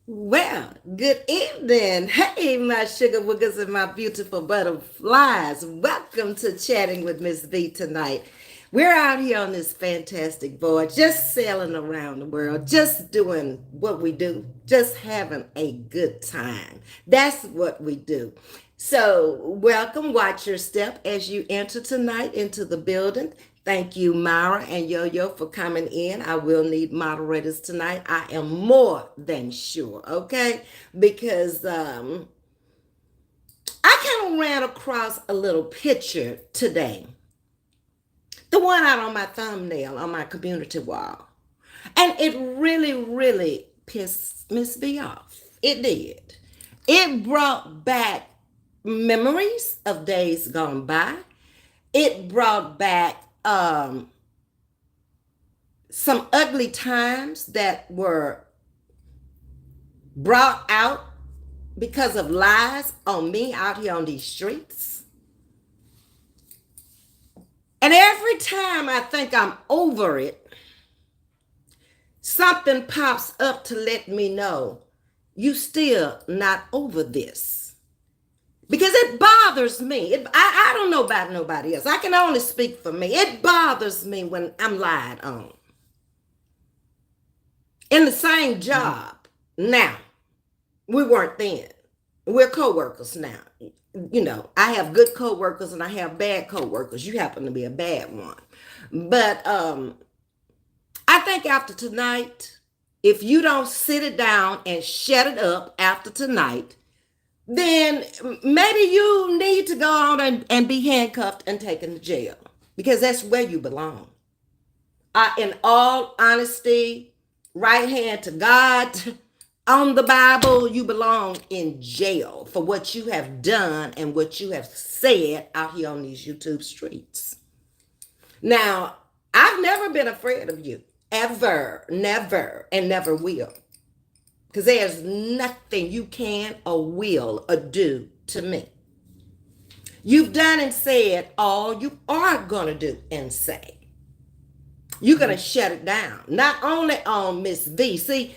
Well, good evening. Hey, my sugar wookers and my beautiful butterflies. Welcome to Chatting with Ms.V tonight. We're out here on this fantastic voyage, just sailing around the world, just doing what we do, just having a good time. That's what we do. So, welcome. Watch your step as you enter tonight into the building. Thank you, Myra and Yo Yo, for coming in. I will need moderators tonight. I am more than sure, okay? Because I kind of ran across a little picture today, the one out on my thumbnail on my community wall. And it really, really pissed Ms.V off. It did. It brought back memories of days gone by. It brought back some ugly times that were brought out because of lies on me out here on these streets. And every time I think I'm over it, something pops up to let me know you still not over this. Because it bothers me. I don't know about nobody else. I can only speak for me. It bothers me when I'm lied on. In the same job now. We weren't then. We're co-workers now. You know, I have good co-workers and I have bad co-workers. You happen to be a bad one. But I think after tonight, if you don't sit it down and shut it up after tonight, then maybe you need to go on and be handcuffed and taken to jail because that's where you belong. In all honesty, right hand to God, on the Bible, you belong in jail for what you have done and what you have said out here on these YouTube streets. Now, I've never been afraid of you, ever, never, and never will. Because there's nothing you can or will or do to me. You've done and said all you are going to do and say. You're going to shut it down. Not only on Ms.V. See,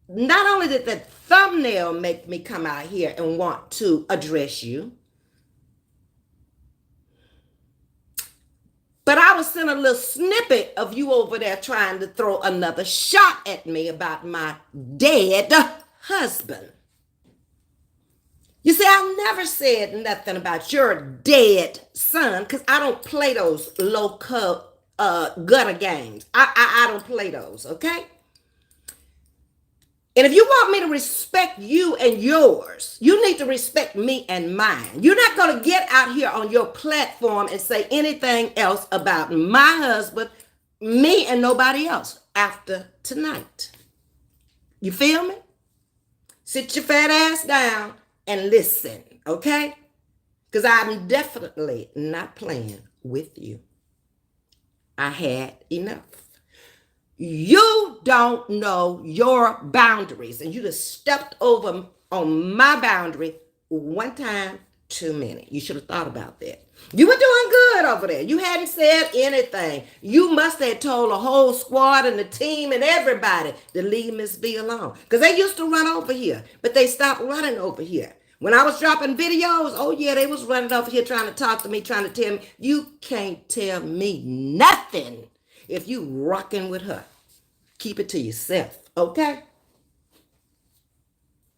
not only did that thumbnail make me come out here and want to address you, but I was sent a little snippet of you over there trying to throw another shot at me about my dead husband. You see, I never said nothing about your dead son because I don't play those low-cut gutter games. I don't play those, okay? And if you want me to respect you and yours, you need to respect me and mine. You're not going to get out here on your platform and say anything else about my husband, me, and nobody else after tonight. You feel me? Sit your fat ass down and listen, okay? Because I'm definitely not playing with you. I had enough. You don't know your boundaries, and you just stepped over on my boundary one time too many. You should have thought about that. You were doing good over there. You hadn't said anything. You must have told the whole squad and the team and everybody to leave Ms.V alone. Because they used to run over here, but they stopped running over here. When I was dropping videos, oh yeah, they was running over here trying to talk to me, trying to tell me, you can't tell me nothing if you rocking with her. Keep it to yourself, okay?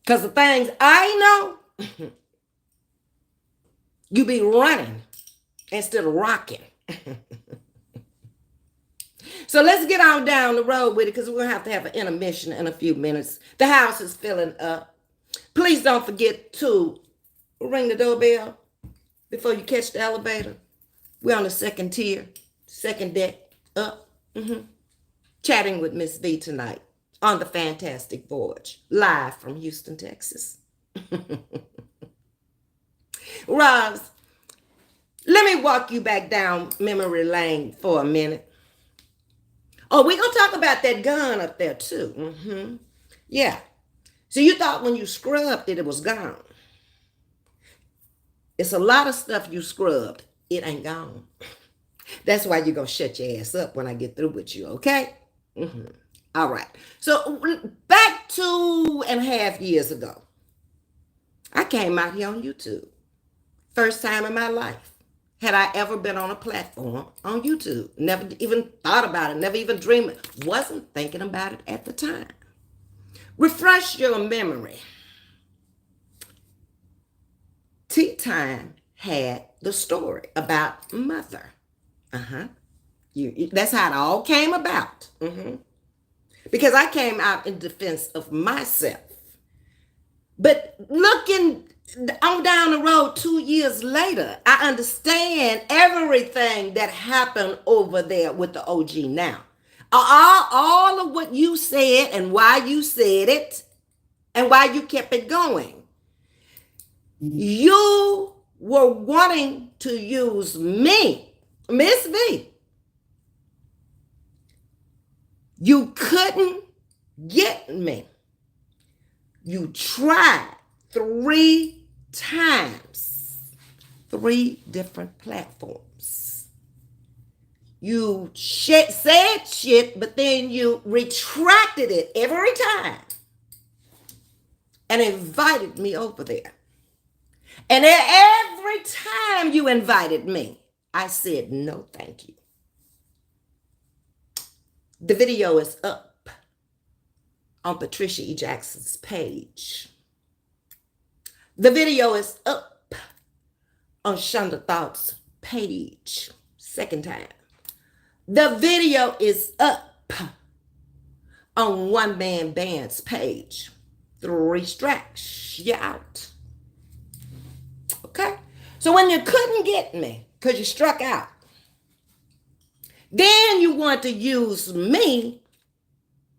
Because the things I know, you be running instead of rocking. So let's get on down the road with it because we're going to have an intermission in a few minutes. The house is filling up. Please don't forget to ring the doorbell before you catch the elevator. We're on the second tier, second deck up. Chatting with Ms.V tonight on the Fantastic Voyage, live from Houston, Texas. Roz, let me walk you back down memory lane for a minute. Oh, we're going to talk about that gun up there too. Yeah. So you thought when you scrubbed it, it was gone. It's a lot of stuff you scrubbed. It ain't gone. That's why you're going to shut your ass up when I get through with you, okay? All right. So back 2.5 years ago, I came out here on YouTube. First time in my life. Had I ever been on a platform on YouTube? Never even thought about it, never even dreamed it. Wasn't thinking about it at the time. Refresh your memory. Tea Time had the story about mother. Uh-huh. That's how it all came about. Because I came out in defense of myself. But looking on down the road 2 years later, I understand everything that happened over there with the OG now. All of what you said and why you said it and why you kept it going. You were wanting to use me, Ms.V. You couldn't get me. You tried 3 times, 3 different platforms. You said shit, but then you retracted it every time and invited me over there. And every time you invited me, I said, no, thank you. The video is up on Patricia E. Jackson's page. The video is up on Shonda Thought's page. Second time. The video is up on One Man Band's page. 3 strikes, you're out. Okay? So when you couldn't get me because you struck out, then you want to use me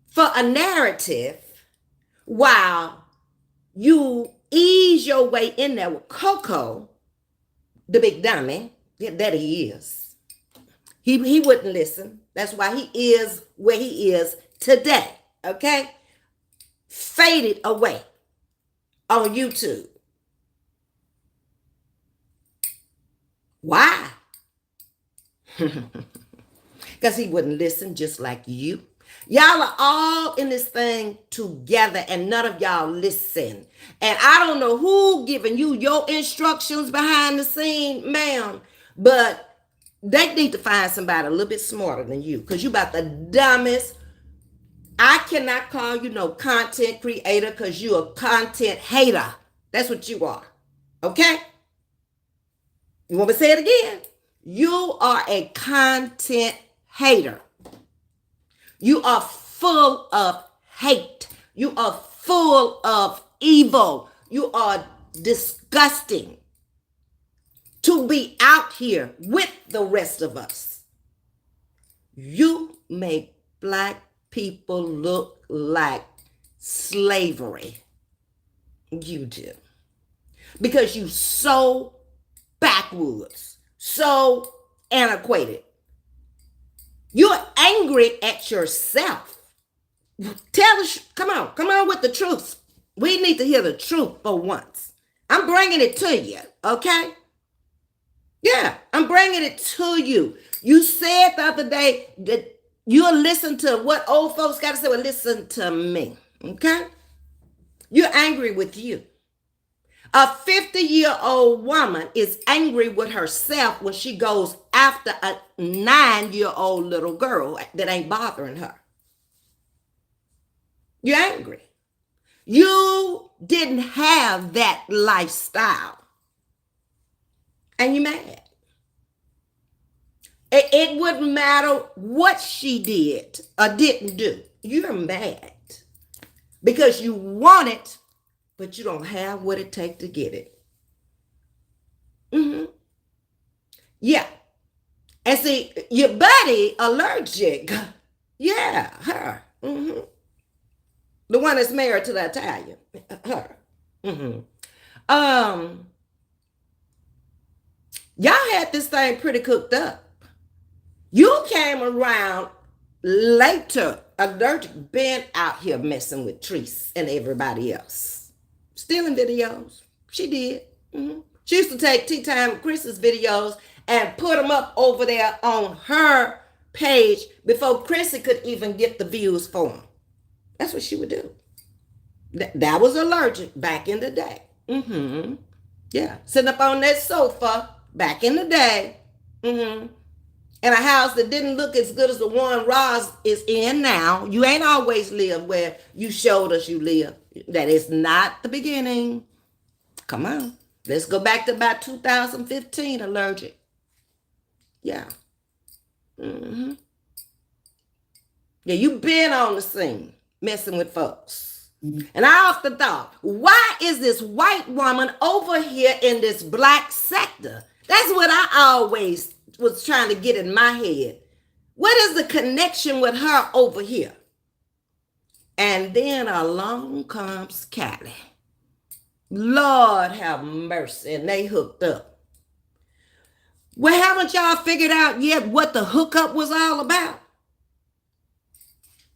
for a narrative while you ease your way in there with Coco, the big dummy that he is. He wouldn't listen. That's why he is where he is today, okay? Faded away on YouTube. Why? Because he wouldn't listen, just like you. Y'all are all in this thing together and none of y'all listen. And I don't know who giving you your instructions behind the scene, ma'am, but they need to find somebody a little bit smarter than you because you about the dumbest. I cannot call you no content creator because you a content hater. That's what you are. Okay? You want me to say it again? You are a content hater. You are full of hate. You are full of evil. You are disgusting to be out here with the rest of us. You make Black people look like slavery. You do. Because you so backwoods, so antiquated. You're angry at yourself. Tell us, come on with the truth. We need to hear the truth for once. I'm bringing it to you, okay? Yeah, I'm bringing it to you. You said the other day that you'll listen to what old folks got to say. Well, listen to me, okay? You're angry with you. A 50-year-old woman is angry with herself when she goes after a 9-year-old little girl that ain't bothering her. You're angry. You didn't have that lifestyle. And you're mad. It wouldn't matter what she did or didn't do. You're mad. Because you want it, but you don't have what it takes to get it. Yeah. And see, your buddy allergic. Yeah, her. The one that's married to the Italian. Her. Y'all had this thing pretty cooked up. You came around later. Allergic been out here messing with Treese and everybody else. Stealing videos. She did. She used to take Tea Time with Chris's videos and put them up over there on her page before Chrissy could even get the views for them. That's what she would do. That was allergic back in the day. Mm-hmm. Yeah. Sitting up on that sofa back in the day. Mm-hmm. In a house that didn't look as good as the one Roz is in now. You ain't always lived where you showed us you live. That is not the beginning. Come on. Let's go back to about 2015 allergic. Yeah. Mm-hmm. Yeah, you been on the scene messing with folks. And I often thought, why is this white woman over here in this black sector? That's what I always was trying to get in my head. What is the connection with her over here? And then along comes Callie. Lord have mercy, and they hooked up. Well, haven't y'all figured out yet what the hookup was all about?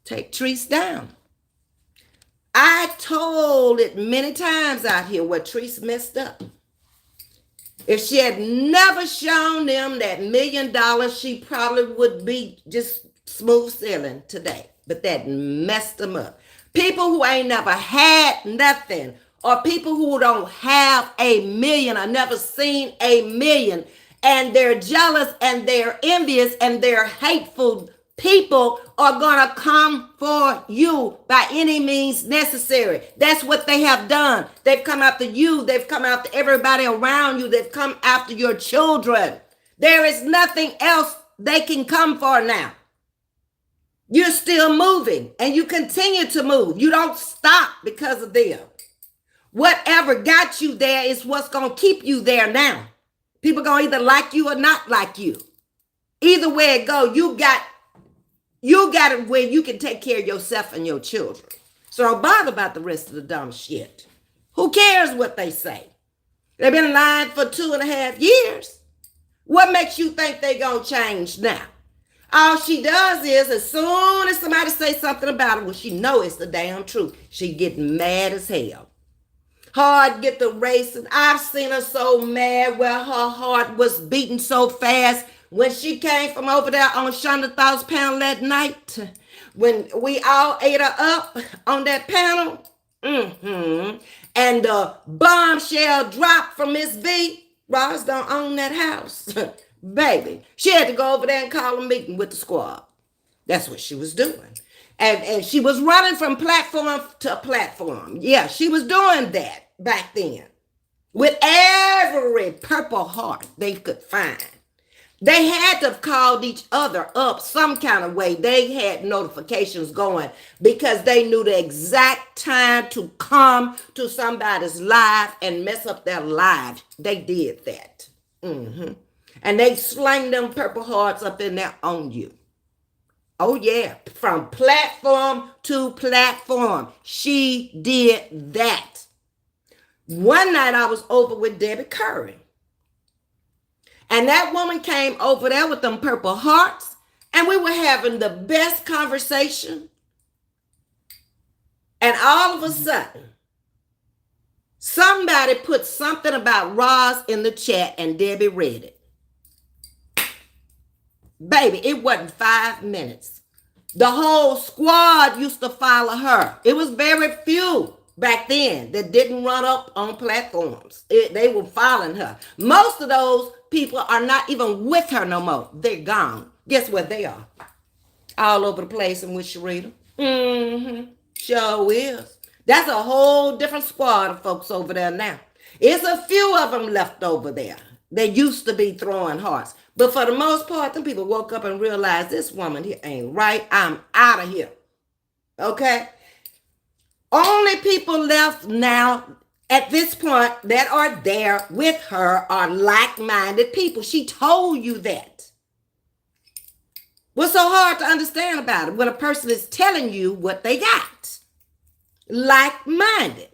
Take Treese down. I told it many times out here where Treese messed up. If she had never shown them that $1 million, she probably would be just smooth sailing today. But that messed them up. People who ain't never had nothing, or people who don't have $1 million or never seen $1 million, and they're jealous and they're envious and they're hateful, people are gonna come for you by any means necessary. That's what they have done. They've come after you. They've come after everybody around you. They've come after your children. There is nothing else they can come for now. You're still moving and you continue to move. You don't stop because of them. Whatever got you there is what's gonna keep you there now. People gonna either like you or not like you. Either way it go, you got it where you can take care of yourself and your children. So don't bother about the rest of the dumb shit. Who cares what they say? They've been lying for 2.5 years. What makes you think they gonna change now? All she does is, as soon as somebody say something about her, well, she know it's the damn truth. She get mad as hell. Heart get the racing. I've seen her so mad where her heart was beating so fast when she came from over there on Shonda 1,000 pound that night. When we all ate her up on that panel. Mm-hmm. And the bombshell dropped from Ms.V. Roz don't own that house. Baby, she had to go over there and call a meeting with the squad. That's what she was doing. And she was running from platform to platform. Yeah, she was doing that back then. With every purple heart they could find. They had to have called each other up some kind of way. They had notifications going because they knew the exact time to come to somebody's live and mess up their lives. They did that. Mm-hmm. And they slang them purple hearts up in there on you. Oh, yeah. From platform to platform. She did that. One night I was over with Debbie Curry. And that woman came over there with them purple hearts. And we were having the best conversation. And all of a sudden, somebody put something about Roz in the chat and Debbie read it. Baby, it wasn't 5 minutes. The whole squad used to follow her. It was very few back then that didn't run up on platforms. They were following her. Most of those people are not even with her no more. They're gone. Guess where they are? All over the place in which you read them. Mm-hmm. Sure is. That's a whole different squad of folks over there now. It's a few of them left over there. They used to be throwing hearts. But for the most part, them people woke up and realized this woman here ain't right. I'm out of here. Okay? Only people left now at this point that are there with her are like-minded people. She told you that. What's so hard to understand about it when a person is telling you what they got? Like-minded.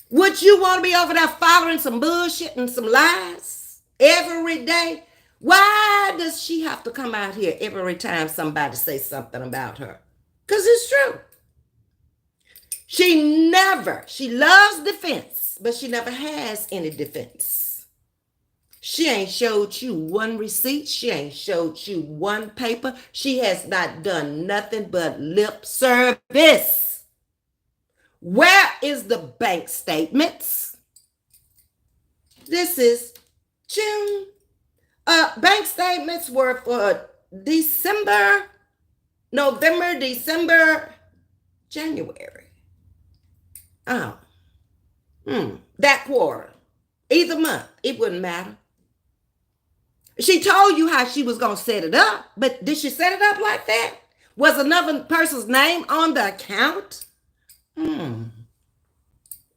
Would you want to be over there following some bullshit and some lies every day? Why does she have to come out here every time somebody says something about her? Because it's true. She loves defense, but she never has any defense. She ain't showed you one receipt. She ain't showed you one paper. She has not done nothing but lip service. Where is the bank statements? This is June. Bank statements were for December, November, December, January. Oh, that quarter. Either month. It wouldn't matter. She told you how she was going to set it up, but did she set it up like that? Was another person's name on the account?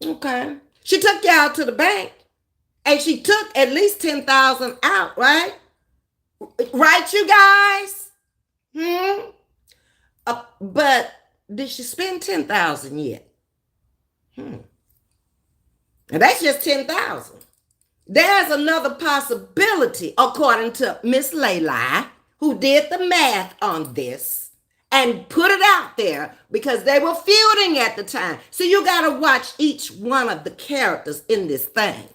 Okay. She took y'all to the bank and she took at least 10,000 out, right? Right, you guys? But did she spend 10,000 yet? And that's just 10,000. There's another possibility, according to Miss Layla, who did the math on this and put it out there because they were feuding at the time. So you got to watch each one of the characters in this thing.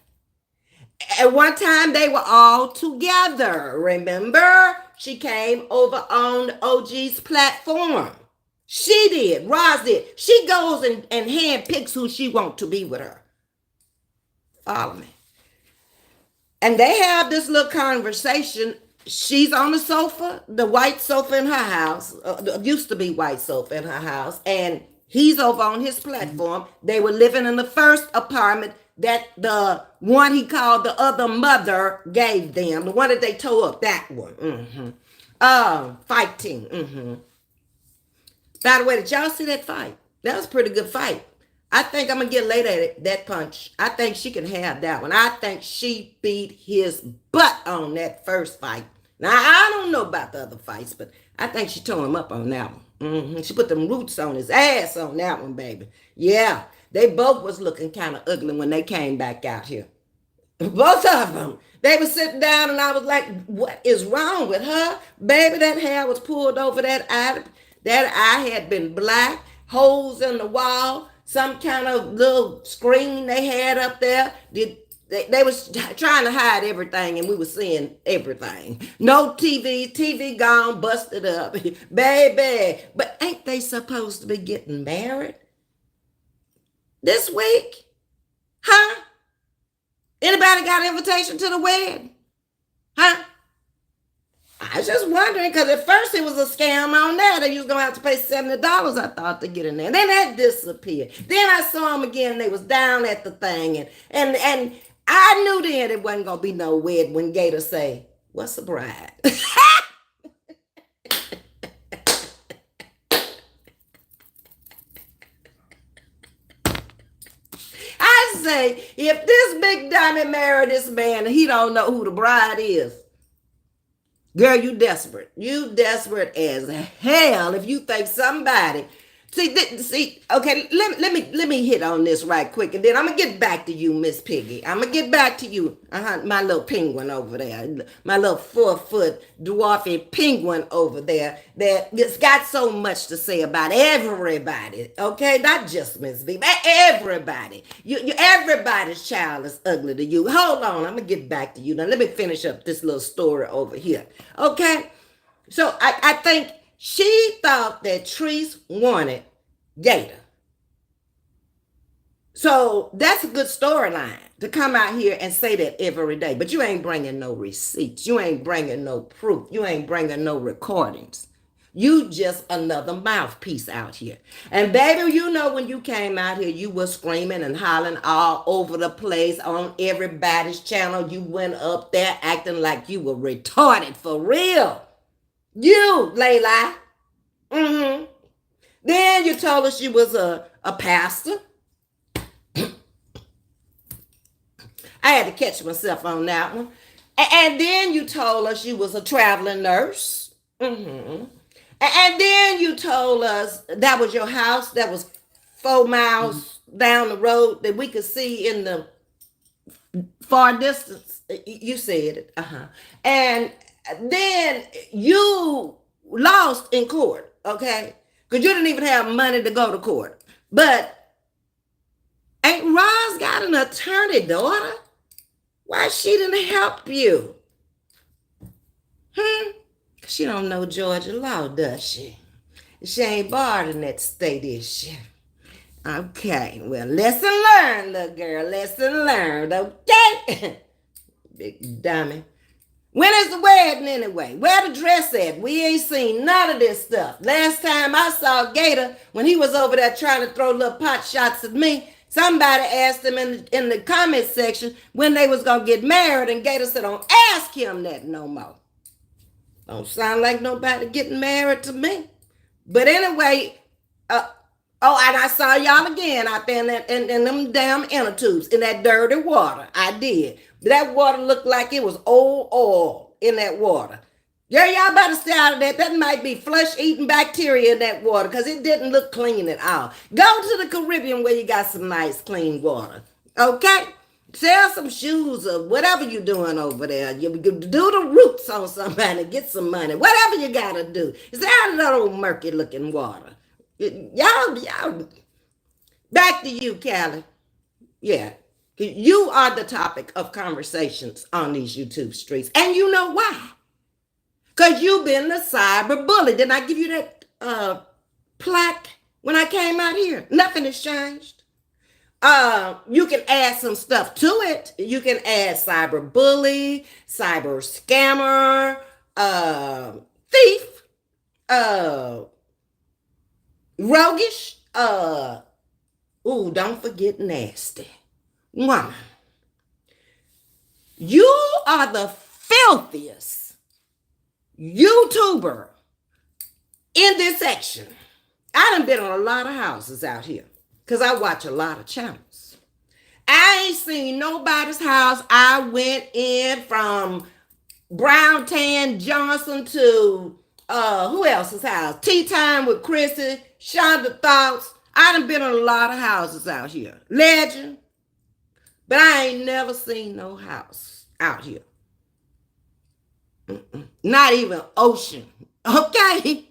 At one time, they were all together. Remember? She came over on OG's platform. She did. Roz did. She goes and handpicks who she wants to be with her. Follow me. And they have this little conversation. She's on the sofa, the white sofa in her house, used to be white sofa in her house, and he's over on his platform. They were living in the first apartment that the one he called the other mother gave them, the one that they tore up, that one. Fighting. By the way, did y'all see that fight? That was a pretty good fight. I think I'm going to get later at that punch. I think she can have that one. I think she beat his butt on that first fight. Now, I don't know about the other fights, but I think she tore him up on that one. She put them roots on his ass on that one, baby. Yeah, they both was looking kind of ugly when they came back out here. Both of them. They were sitting down and I was like, what is wrong with her? Baby, that hair was pulled over that eye. That eye had been black, holes in the wall. Some kind of little screen they had up there. They was trying to hide everything and we were seeing everything. No TV gone, busted up. Baby, but ain't they supposed to be getting married this week? Huh? Anybody got an invitation to the wedding? Huh? I was just wondering, because at first it was a scam on that. You was going to have to pay $70, I thought, to get in there. Then that disappeared. Then I saw them again, and they was down at the thing. And I knew then it wasn't going to be no wedding when Gator say, what's a bride? I say, if this big diamond married this man and he don't know who the bride is, girl, you desperate. You desperate as hell if you think somebody. Okay, let me hit on this right quick, and then I'm gonna get back to you, Miss Piggy. I'm gonna get back to you, my little penguin over there, my little 4-foot dwarfy penguin over there that just got so much to say about everybody. Okay, not just Ms. V, but everybody. Everybody's child is ugly to you. Hold on, I'm gonna get back to you now. Let me finish up this little story over here. Okay, so I think she thought that Treese wanted Gator. So that's a good storyline to come out here and say that every day. But you ain't bringing no receipts. You ain't bringing no proof. You ain't bringing no recordings. You just another mouthpiece out here. And baby, you know when you came out here, you were screaming and hollering all over the place on everybody's channel. You went up there acting like you were retarded for real. You, Layla. Then you told us you was a pastor. I had to catch myself on that one. And then you told us you was a traveling nurse. And then you told us that was your house that was 4 miles down the road that we could see in the far distance. You said it. And then you lost in court, okay? Because you didn't even have money to go to court. But ain't Roz got an attorney, daughter? Why she didn't help you? Hmm? She don't know Georgia law, does she? She ain't barred in that state, is she? Okay, well, lesson learned, little girl. Lesson learned, okay? Big dummy. When is the wedding anyway? Where the dress at? We ain't seen none of this stuff. Last time I saw Gator, when he was over there trying to throw little pot shots at me, somebody asked him in the comment section when they was going to get married, and Gator said, don't ask him that no more. Don't sound like nobody getting married to me. But anyway, and I saw y'all again out there in them damn inner tubes, in that dirty water. I did. That water looked like it was old oil in that water. Yeah, y'all better stay out of that. That might be flesh-eating bacteria in that water because it didn't look clean at all. Go to the Caribbean where you got some nice, clean water. Okay? Sell some shoes or whatever you're doing over there. You do the roots on somebody, get some money. Whatever you got to do. Stay out of that old murky-looking water. Y'all, back to you, Callie. Yeah. You are the topic of conversations on these YouTube streets. And you know why? Because you've been the cyber bully. Didn't I give you that plaque when I came out here? Nothing has changed. You can add some stuff to it. You can add cyber bully, cyber scammer, thief, roguish, don't forget nasty. Woman, you are the filthiest YouTuber in this section. I done been on a lot of houses out here because I watch a lot of channels. I ain't seen nobody's house. I went in from Brown Tan Johnson to who else's house? Tea Time with Chrissy, Shonda Thoughts. I done been on a lot of houses out here. Legend. But I ain't never seen no house out here. Not even ocean. Okay?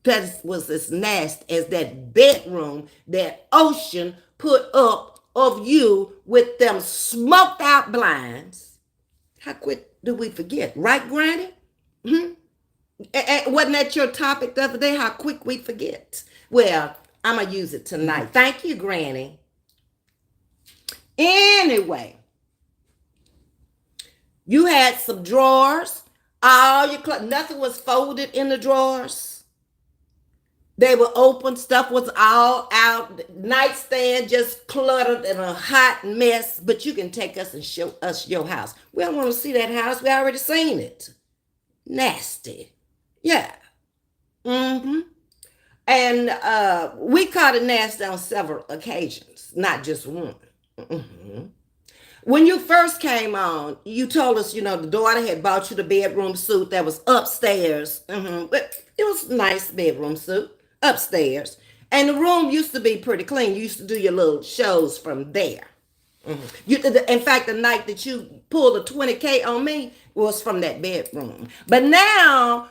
That was as nasty as that bedroom that Ocean put up of you with them smoked out blinds. How quick do we forget? Right, Granny? Wasn't that your topic the other day? How quick we forget? Well, I'm going to use it tonight. Thank you, Granny. Anyway, you had some drawers. All your clothes, nothing was folded in the drawers. They were open. Stuff was all out. Nightstand just cluttered in a hot mess. But you can take us and show us your house. We don't want to see that house. We already seen it. Nasty. Yeah. And we caught it nasty on several occasions, not just one. When you first came on, you told us, the daughter had bought you the bedroom suit that was upstairs. But it was a nice bedroom suit upstairs. And the room used to be pretty clean. You used to do your little shows from there. In fact, the night that you pulled a 20K on me was from that bedroom. But now,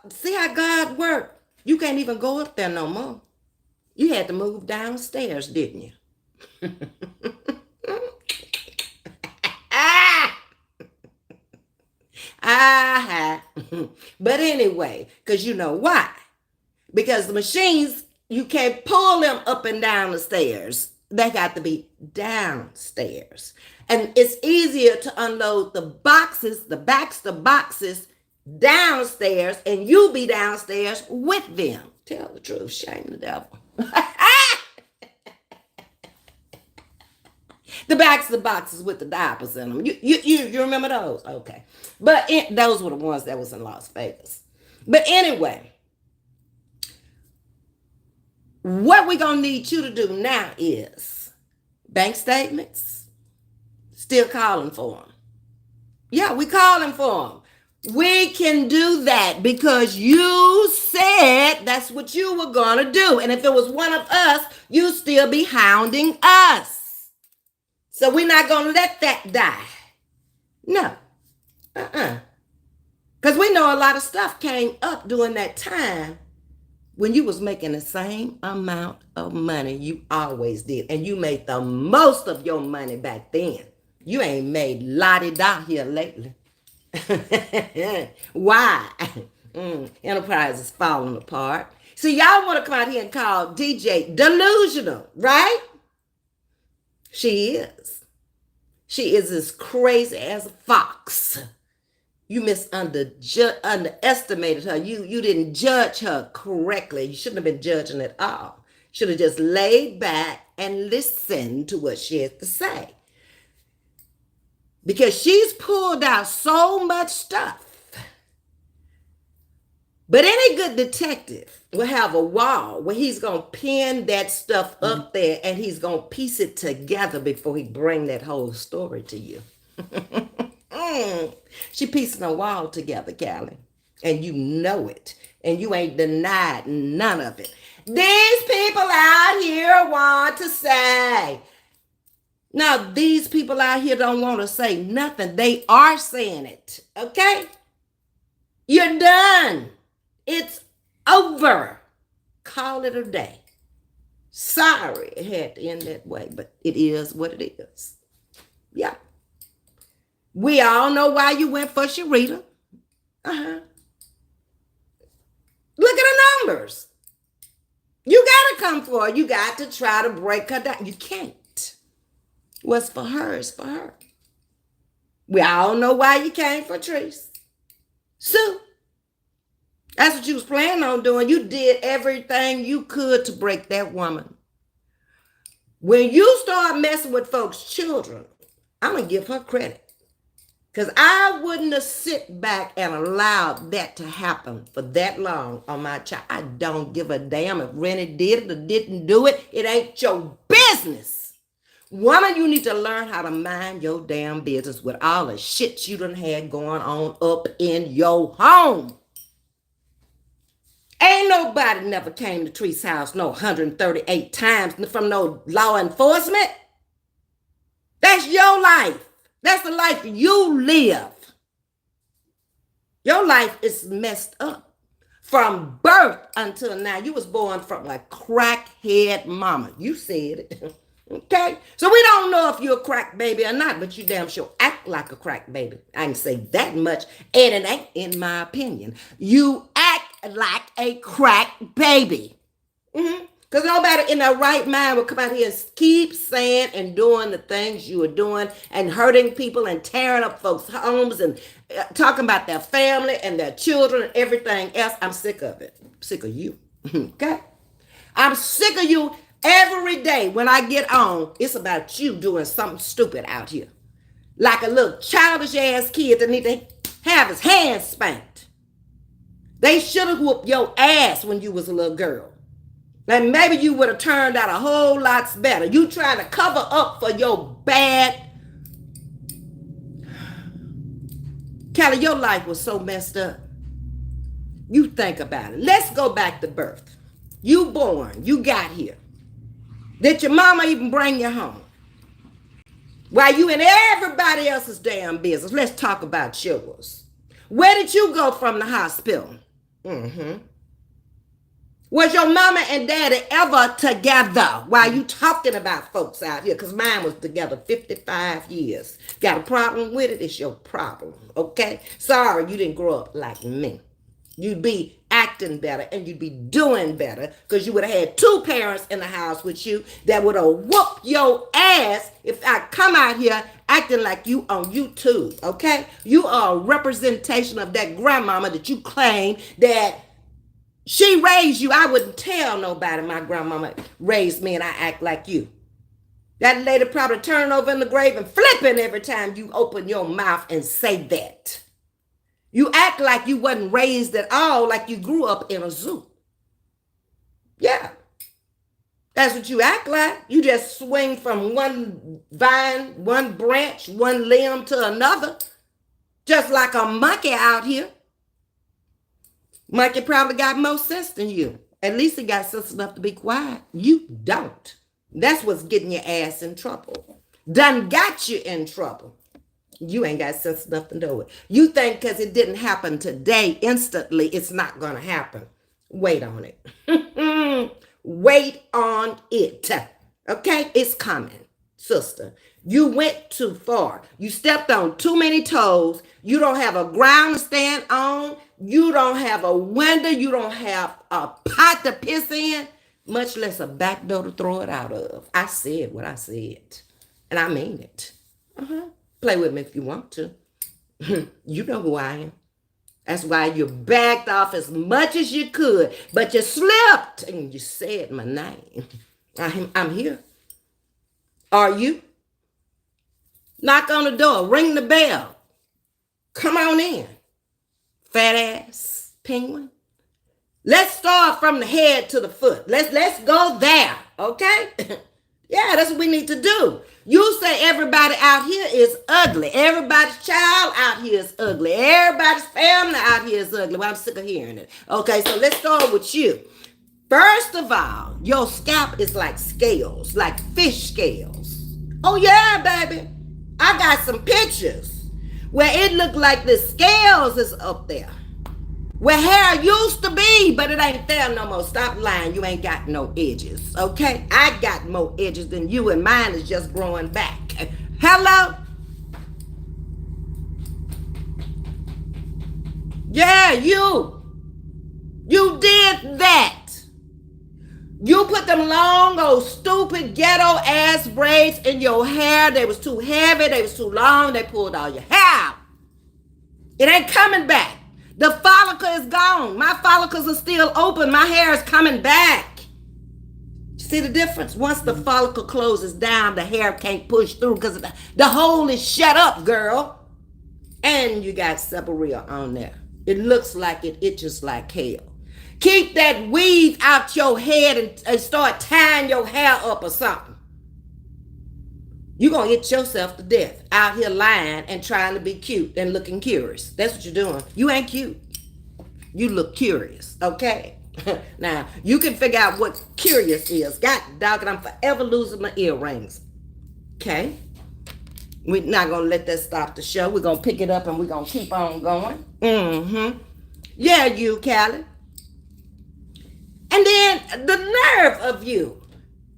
see how God worked? You can't even go up there no more. You had to move downstairs, didn't you? But anyway, because you know why? Because the machines, you can't pull them up and down the stairs. They got to be downstairs. And it's easier to unload the boxes, the Baxter boxes, downstairs, and you be downstairs with them. Tell the truth, shame the devil. The Baxter boxes with the diapers in them. You remember those? Okay. But those were the ones that was in Las Vegas. But anyway, what we're going to need you to do now is bank statements. Still calling for them. Yeah, we calling for them. We can do that because you said that's what you were going to do. And if it was one of us, you'd still be hounding us. So we're not going to let that die. No. Because we know a lot of stuff came up during that time when you was making the same amount of money you always did. And you made the most of your money back then. You ain't made la-di-da here lately. Why? Enterprise is falling apart. See, y'all want to come out here and call DJ delusional, right? She is. She is as crazy as a fox. You underestimated her. You didn't judge her correctly. You shouldn't have been judging at all. Should have just laid back and listened to what she had to say. Because she's pulled out so much stuff. But any good detective will have a wall where he's going to pin that stuff up there and he's going to piece it together before he bring that whole story to you. She piecing a wall together, Callie. And you know it. And you ain't denied none of it. These people out here want to say. Now, these people out here don't want to say nothing. They are saying it. Okay? You're done. It's over. Call it a day. Sorry it had to end that way, but it is what it is. Yeah. We all know why you went for Sharita. Uh-huh. Look at the numbers. You got to come for her. You got to try to break her down. You can't. What's for her is for her. We all know why you came for Treese. Sue. That's what you was planning on doing. You did everything you could to break that woman. When you start messing with folks' children, I'm going to give her credit. Because I wouldn't have sit back and allowed that to happen for that long on my child. I don't give a damn if Rennie did it or didn't do it. It ain't your business. One of you need to learn how to mind your damn business with all the shit you done had going on up in your home. Ain't nobody never came to Tree's house no 138 times from no law enforcement. That's your life. That's the life you live. Your life is messed up. From birth until now, you was born from a crackhead mama. You said it. Okay? So we don't know if you're a crack baby or not, but you damn sure act like a crack baby. I can say that much, and it ain't in my opinion. You act like a crack baby. Because nobody in their right mind will come out here and keep saying and doing the things you are doing and hurting people and tearing up folks' homes and talking about their family and their children and everything else. I'm sick of it. I'm sick of you. Okay? I'm sick of you. Every day when I get on, it's about you doing something stupid out here. Like a little childish ass kid that need to have his hands spanked. They should have whooped your ass when you was a little girl. And maybe you would have turned out a whole lot better. You trying to cover up for your bad. Kelly, your life was so messed up. You think about it. Let's go back to birth. You born. You got here. Did your mama even bring you home? While you in everybody else's damn business, let's talk about yours. Where did you go from the hospital? Was your mama and daddy ever together while you talking about folks out here? Because mine was together 55 years. Got a problem with it? It's your problem, okay? Sorry you didn't grow up like me. You'd be acting better and you'd be doing better because you would have had two parents in the house with you that would have whooped your ass if I come out here acting like you on YouTube, okay? You are a representation of that grandmama that you claim that she raised you. I wouldn't tell nobody my grandmama raised me and I act like you. That lady probably turn over in the grave and flipping every time you open your mouth and say that. You act like you wasn't raised at all, like you grew up in a zoo. Yeah. That's what you act like. You just swing from one vine, one branch, one limb to another. Just like a monkey out here. Monkey probably got more sense than you. At least he got sense enough to be quiet. You don't. That's what's getting your ass in trouble. Done got you in trouble. You ain't got sense enough to know it. You think because it didn't happen today, instantly, it's not going to happen. Wait on it. Wait on it. Okay? It's coming. sister. You went too far. You stepped on too many toes. You don't have a ground to stand on. You don't have a window. You don't have a pot to piss in, much less a back door to throw it out of. I said what I said, and I mean it. Play with me if you want to. You know who I am. That's why you backed off as much as you could, but you slipped and you said my name. I'm here. Are you? Knock on the door, ring the bell. Come on in, fat ass penguin. Let's start from the head to the foot. Let's go there, okay? Yeah, that's what we need to do. You say everybody out here is ugly. Everybody's child out here is ugly. Everybody's family out here is ugly. Well, I'm sick of hearing it. Okay, so let's start with you. First of all, your scalp is like scales, like fish scales. Oh yeah, baby. I got some pictures where it looked like the scales is up there. Where hair used to be, but it ain't there no more. Stop lying. You ain't got no edges, okay? I got more edges than you, and mine is just growing back. Hello? Yeah, you. You did that. You put them long, old, stupid, ghetto-ass braids in your hair. They was too heavy. They was too long. They pulled all your hair out. It ain't coming back. The follicle is gone. My follicles are still open. My hair is coming back. See the difference? Once the follicle closes down, the hair can't push through because the hole is shut up, girl. And you got seborrhea on there. It looks like it itches like hell. Keep that weave out your head and start tying your hair up or something. You're going to itch yourself to death out here lying and trying to be cute and looking curious. That's what you're doing. You ain't cute. You look curious, okay? Now, you can figure out what curious is. God dog it, I'm forever losing my earrings. Okay? We're not going to let that stop the show. We're going to pick it up and we're going to keep on going. Yeah, you, Callie. And then the nerve of you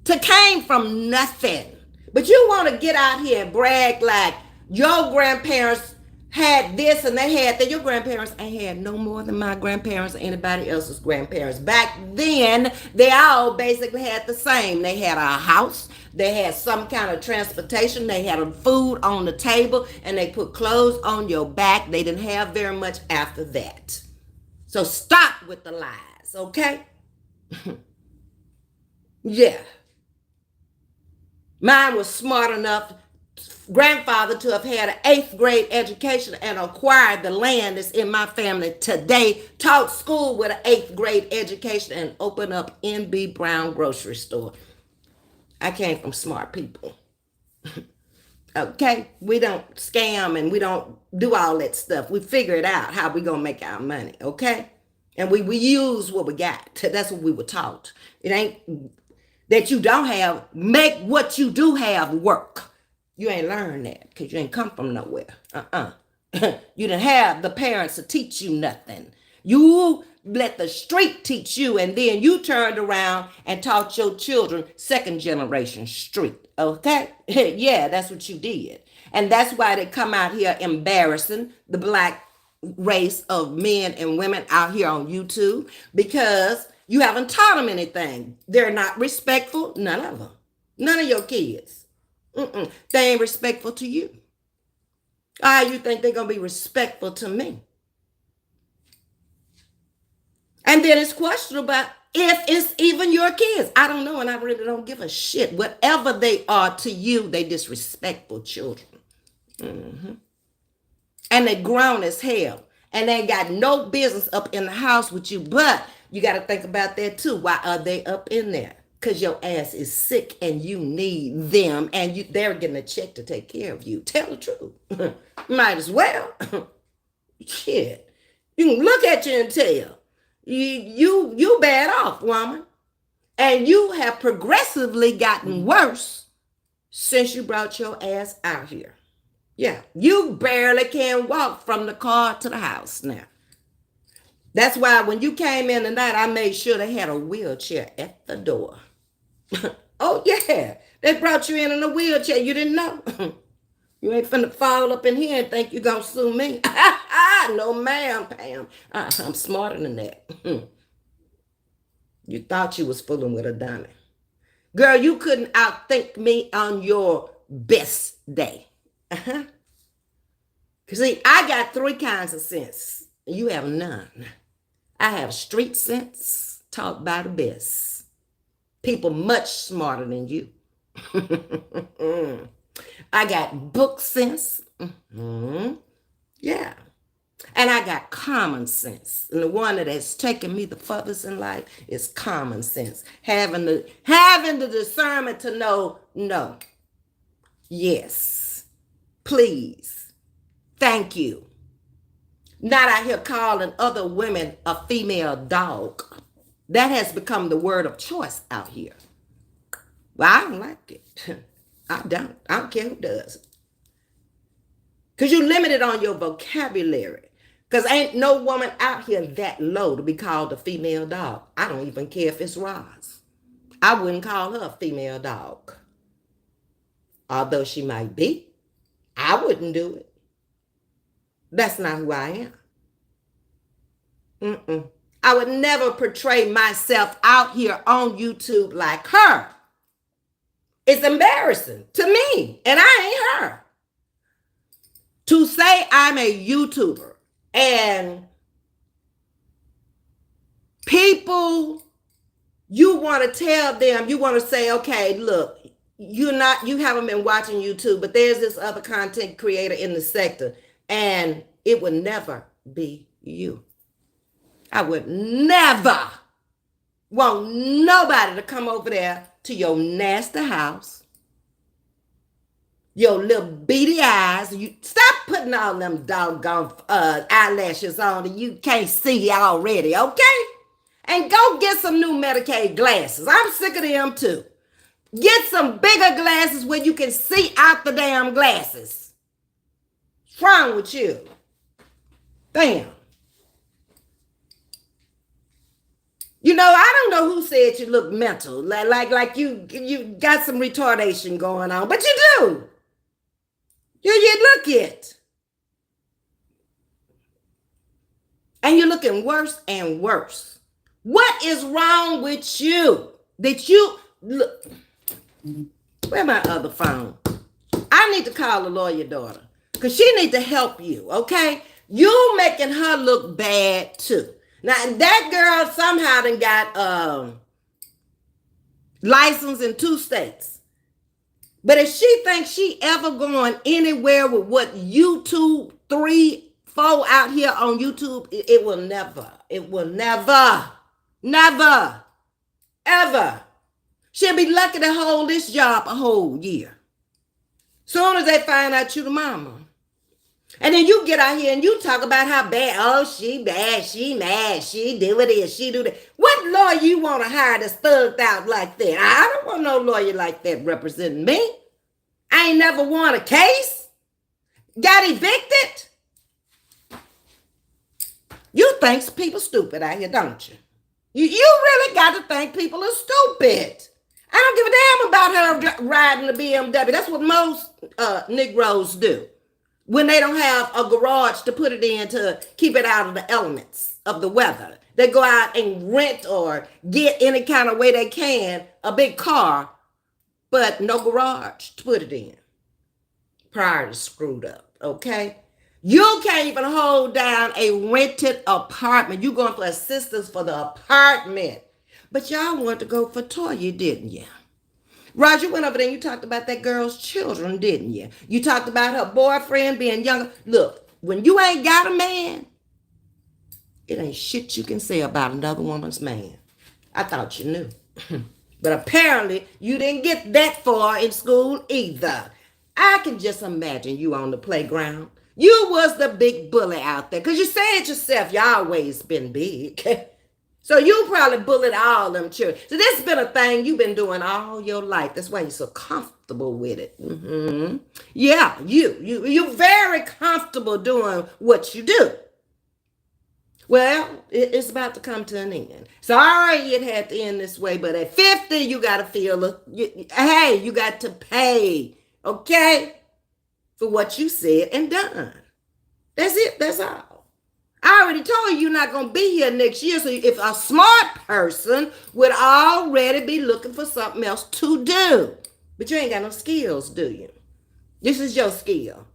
to came from nothing. But you want to get out here and brag like your grandparents had this and they had that. Your grandparents ain't had no more than my grandparents or anybody else's grandparents. Back then, they all basically had the same. They had a house. They had some kind of transportation. They had food on the table. And they put clothes on your back. They didn't have very much after that. So stop with the lies, okay? Yeah. Mine was smart enough, grandfather, to have had an 8th grade education and acquired the land that's in my family today, taught school with an 8th grade education and opened up N.B. Brown grocery store. I came from smart people. Okay? We don't scam and we don't do all that stuff. We figure it out how we gonna make our money, okay? And we use what we got. That's what we were taught. It ain't that you don't have, make what you do have work. You ain't learned that because you ain't come from nowhere. You didn't have the parents to teach you nothing. You let the street teach you, and then you turned around and taught your children 2nd generation street. Okay? Yeah, that's what you did. And that's why they come out here embarrassing the black race of men and women out here on YouTube, because you haven't taught them anything. They're not respectful. None of them. None of your kids. They ain't respectful to you. You think they're going to be respectful to me? And then it's questionable if it's even your kids. I don't know, and I really don't give a shit. Whatever they are to you, they disrespectful children. And they grown as hell. And they ain't got no business up in the house with you. But you got to think about that too. Why are they up in there? Because your ass is sick and you need them. And they're getting a check to take care of you. Tell the truth. Might as well. Shit. You can look at you and tell. You bad off, woman. And you have progressively gotten worse since you brought your ass out here. Yeah, you barely can walk from the car to the house now. That's why when you came in tonight, I made sure they had a wheelchair at the door. Oh, yeah, They brought you in a wheelchair. You didn't know. You ain't finna fall up in here and think you gonna sue me. No, ma'am, Pam. I'm smarter than that. You thought you was fooling with a dummy. Girl, you couldn't outthink me on your best day. Uh-huh. See, I got three kinds of sense. You have none. I have street sense, taught by the best. People much smarter than you. I got book sense. Yeah. And I got common sense. And the one that has taken me the furthest in life is common sense. Having the discernment to know, no, yes, please, thank you. Not out here calling other women a female dog. That has become the word of choice out here. Well, I don't like it. I don't care who does. Because you're limited on your vocabulary. Because ain't no woman out here that low to be called a female dog. I don't even care if it's Roz. I wouldn't call her a female dog. Although she might be. I wouldn't do it. That's not who I am. I would never portray myself out here on YouTube like her. It's embarrassing to me. And I ain't her. To say I'm a YouTuber and people, you want to tell them, you want to say, okay, look, you haven't been watching YouTube, but there's this other content creator in the sector, and it would never be you. I would never want nobody to come over there to your nasty house, your little beady eyes. You stop putting all them doggone eyelashes on that you can't see already, okay? And go get some new Medicaid glasses. I'm sick of them too. Get some bigger glasses where you can see out the damn glasses. What's wrong with you? Damn. You know, I don't know who said you look mental, like you got some retardation going on, but you do. You look it. And you're looking worse and worse. What is wrong with you? That you look. Where's my other phone? I need to call the lawyer daughter because she needs to help you, okay? You making her look bad too. Now, that girl somehow done got license in 2 states. But if she thinks she ever going anywhere with what YouTube 3, 4 out here on YouTube, it will never, never, ever. She'll be lucky to hold this job a whole year. Soon as they find out you the mama. And then you get out here and you talk about how bad, oh, she bad, she mad, she do this, she do that. What lawyer you want to hire that's thugged out like that? I don't want no lawyer like that representing me. I ain't never won a case. Got evicted. You think people stupid out here, don't you? You really got to think people are stupid. I don't give a damn about her riding the BMW. That's what most Negroes do. When they don't have a garage to put it in to keep it out of the elements of the weather. They go out and rent or get any kind of way they can a big car, but no garage to put it in. Prior to screwed up, okay? You can't even hold down a rented apartment. You going for assistance for the apartment. But y'all wanted to go for Toya, didn't you? Roger, you went over there and you talked about that girl's children, didn't you? You talked about her boyfriend being younger. Look, when you ain't got a man, it ain't shit you can say about another woman's man. I thought you knew. But apparently, you didn't get that far in school either. I can just imagine you on the playground. You was the big bully out there. Because you said yourself, you always been big. So you probably bullied all them children. So this has been a thing you've been doing all your life. That's why you're so comfortable with it. Yeah, you're very comfortable doing what you do. Well, it's about to come to an end. Sorry it had to end this way, but at 50, you got to feel it. Hey, you got to pay, okay, for what you said and done. That's it. That's all. I already told you you're not going to be here next year. So if a smart person would already be looking for something else to do, but you ain't got no skills, do you? This is your skill.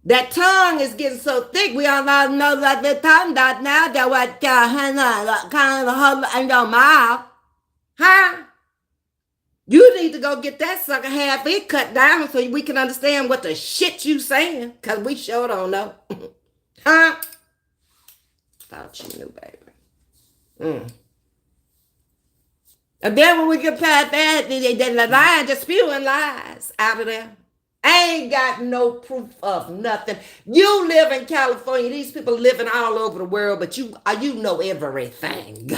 That tongue is getting so thick. We all know that the tongue that now that what kind of hold in your mouth, huh? You need to go get that sucker half it cut down so we can understand what the shit you saying. Cause we sure don't know, huh? Thought you knew, baby. And then when we get past that, the line just spewing lies out of there. I ain't got no proof of nothing. You live in California. These people living all over the world, but you know everything.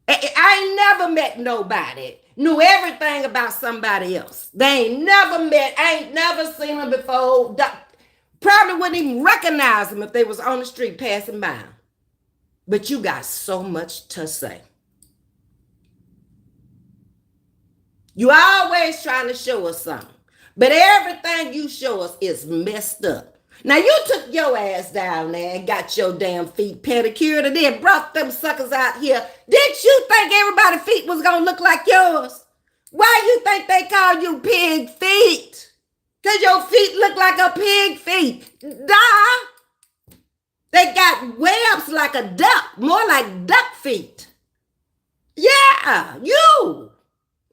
I ain't never met nobody knew everything about somebody else. They ain't never met. I ain't never seen them before. Probably wouldn't even recognize them if they was on the street passing by. But you got so much to say. You always trying to show us something. But everything you show us is messed up. Now you took your ass down there and got your damn feet pedicured and then brought them suckers out here. Did you think everybody's feet was gonna look like yours? Why you think they call you pig feet? Cause your feet look like a pig feet. Duh. They got webs like a duck, more like duck feet. Yeah, you.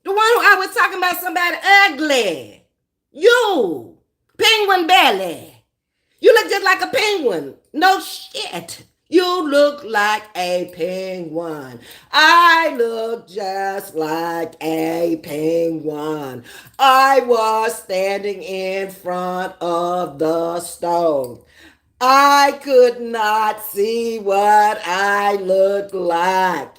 The one who I was talking about somebody ugly. You. Penguin belly. You look just like a penguin. No shit. You look like a penguin. I look just like a penguin. I was standing in front of the stove. I could not see what I looked like.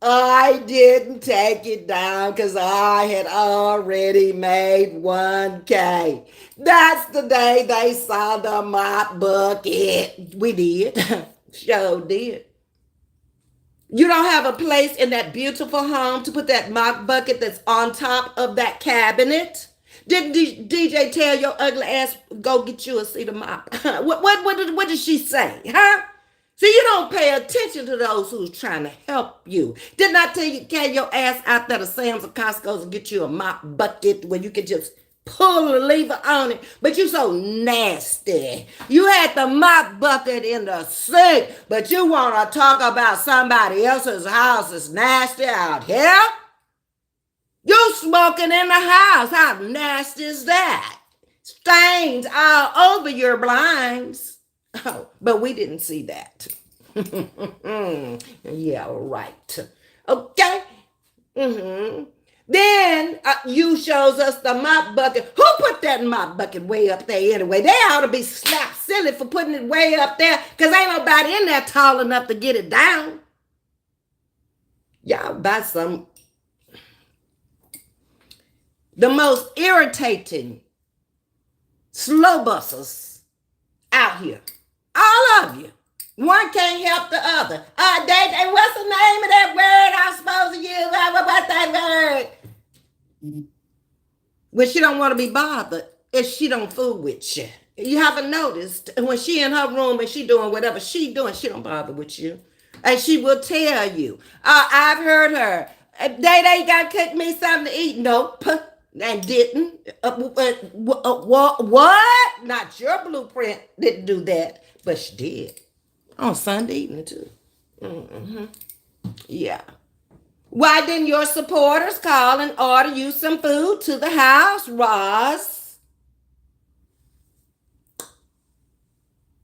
I didn't take it down because I had already made 1K. That's the day they saw the mop bucket. We did. Sure did. You don't have a place in that beautiful home to put that mop bucket that's on top of that cabinet? Didn't DJ tell your ugly ass, go get you a seat of mop? What did she say, huh? See, you don't pay attention to those who's trying to help you. Didn't I tell you, carry your ass out there to Sam's or Costco's and get you a mop bucket where you can just pull the lever on it? But you so nasty. You had the mop bucket in the sink, but you want to talk about somebody else's house is nasty out here? You smoking in the house. How nasty is that? Stains all over your blinds. Oh, but we didn't see that. Yeah, right. Okay. Then you shows us the mop bucket. Who put that mop bucket way up there anyway? They ought to be slapped silly for putting it way up there because ain't nobody in there tall enough to get it down. Y'all buy some. The most irritating slow busters out here. All of you. One can't help the other. What's the name of that word I'm supposed to use? What's that word? When she don't want to be bothered, if she don't fool with you. You haven't noticed when she in her room and she doing whatever she doing, she don't bother with you. And she will tell you. I've heard her. They got to cook me something to eat. Nope. And didn't. What? Not your blueprint didn't do that. But she did. On Sunday evening, too. Yeah. Why didn't your supporters call and order you some food to the house, Ross?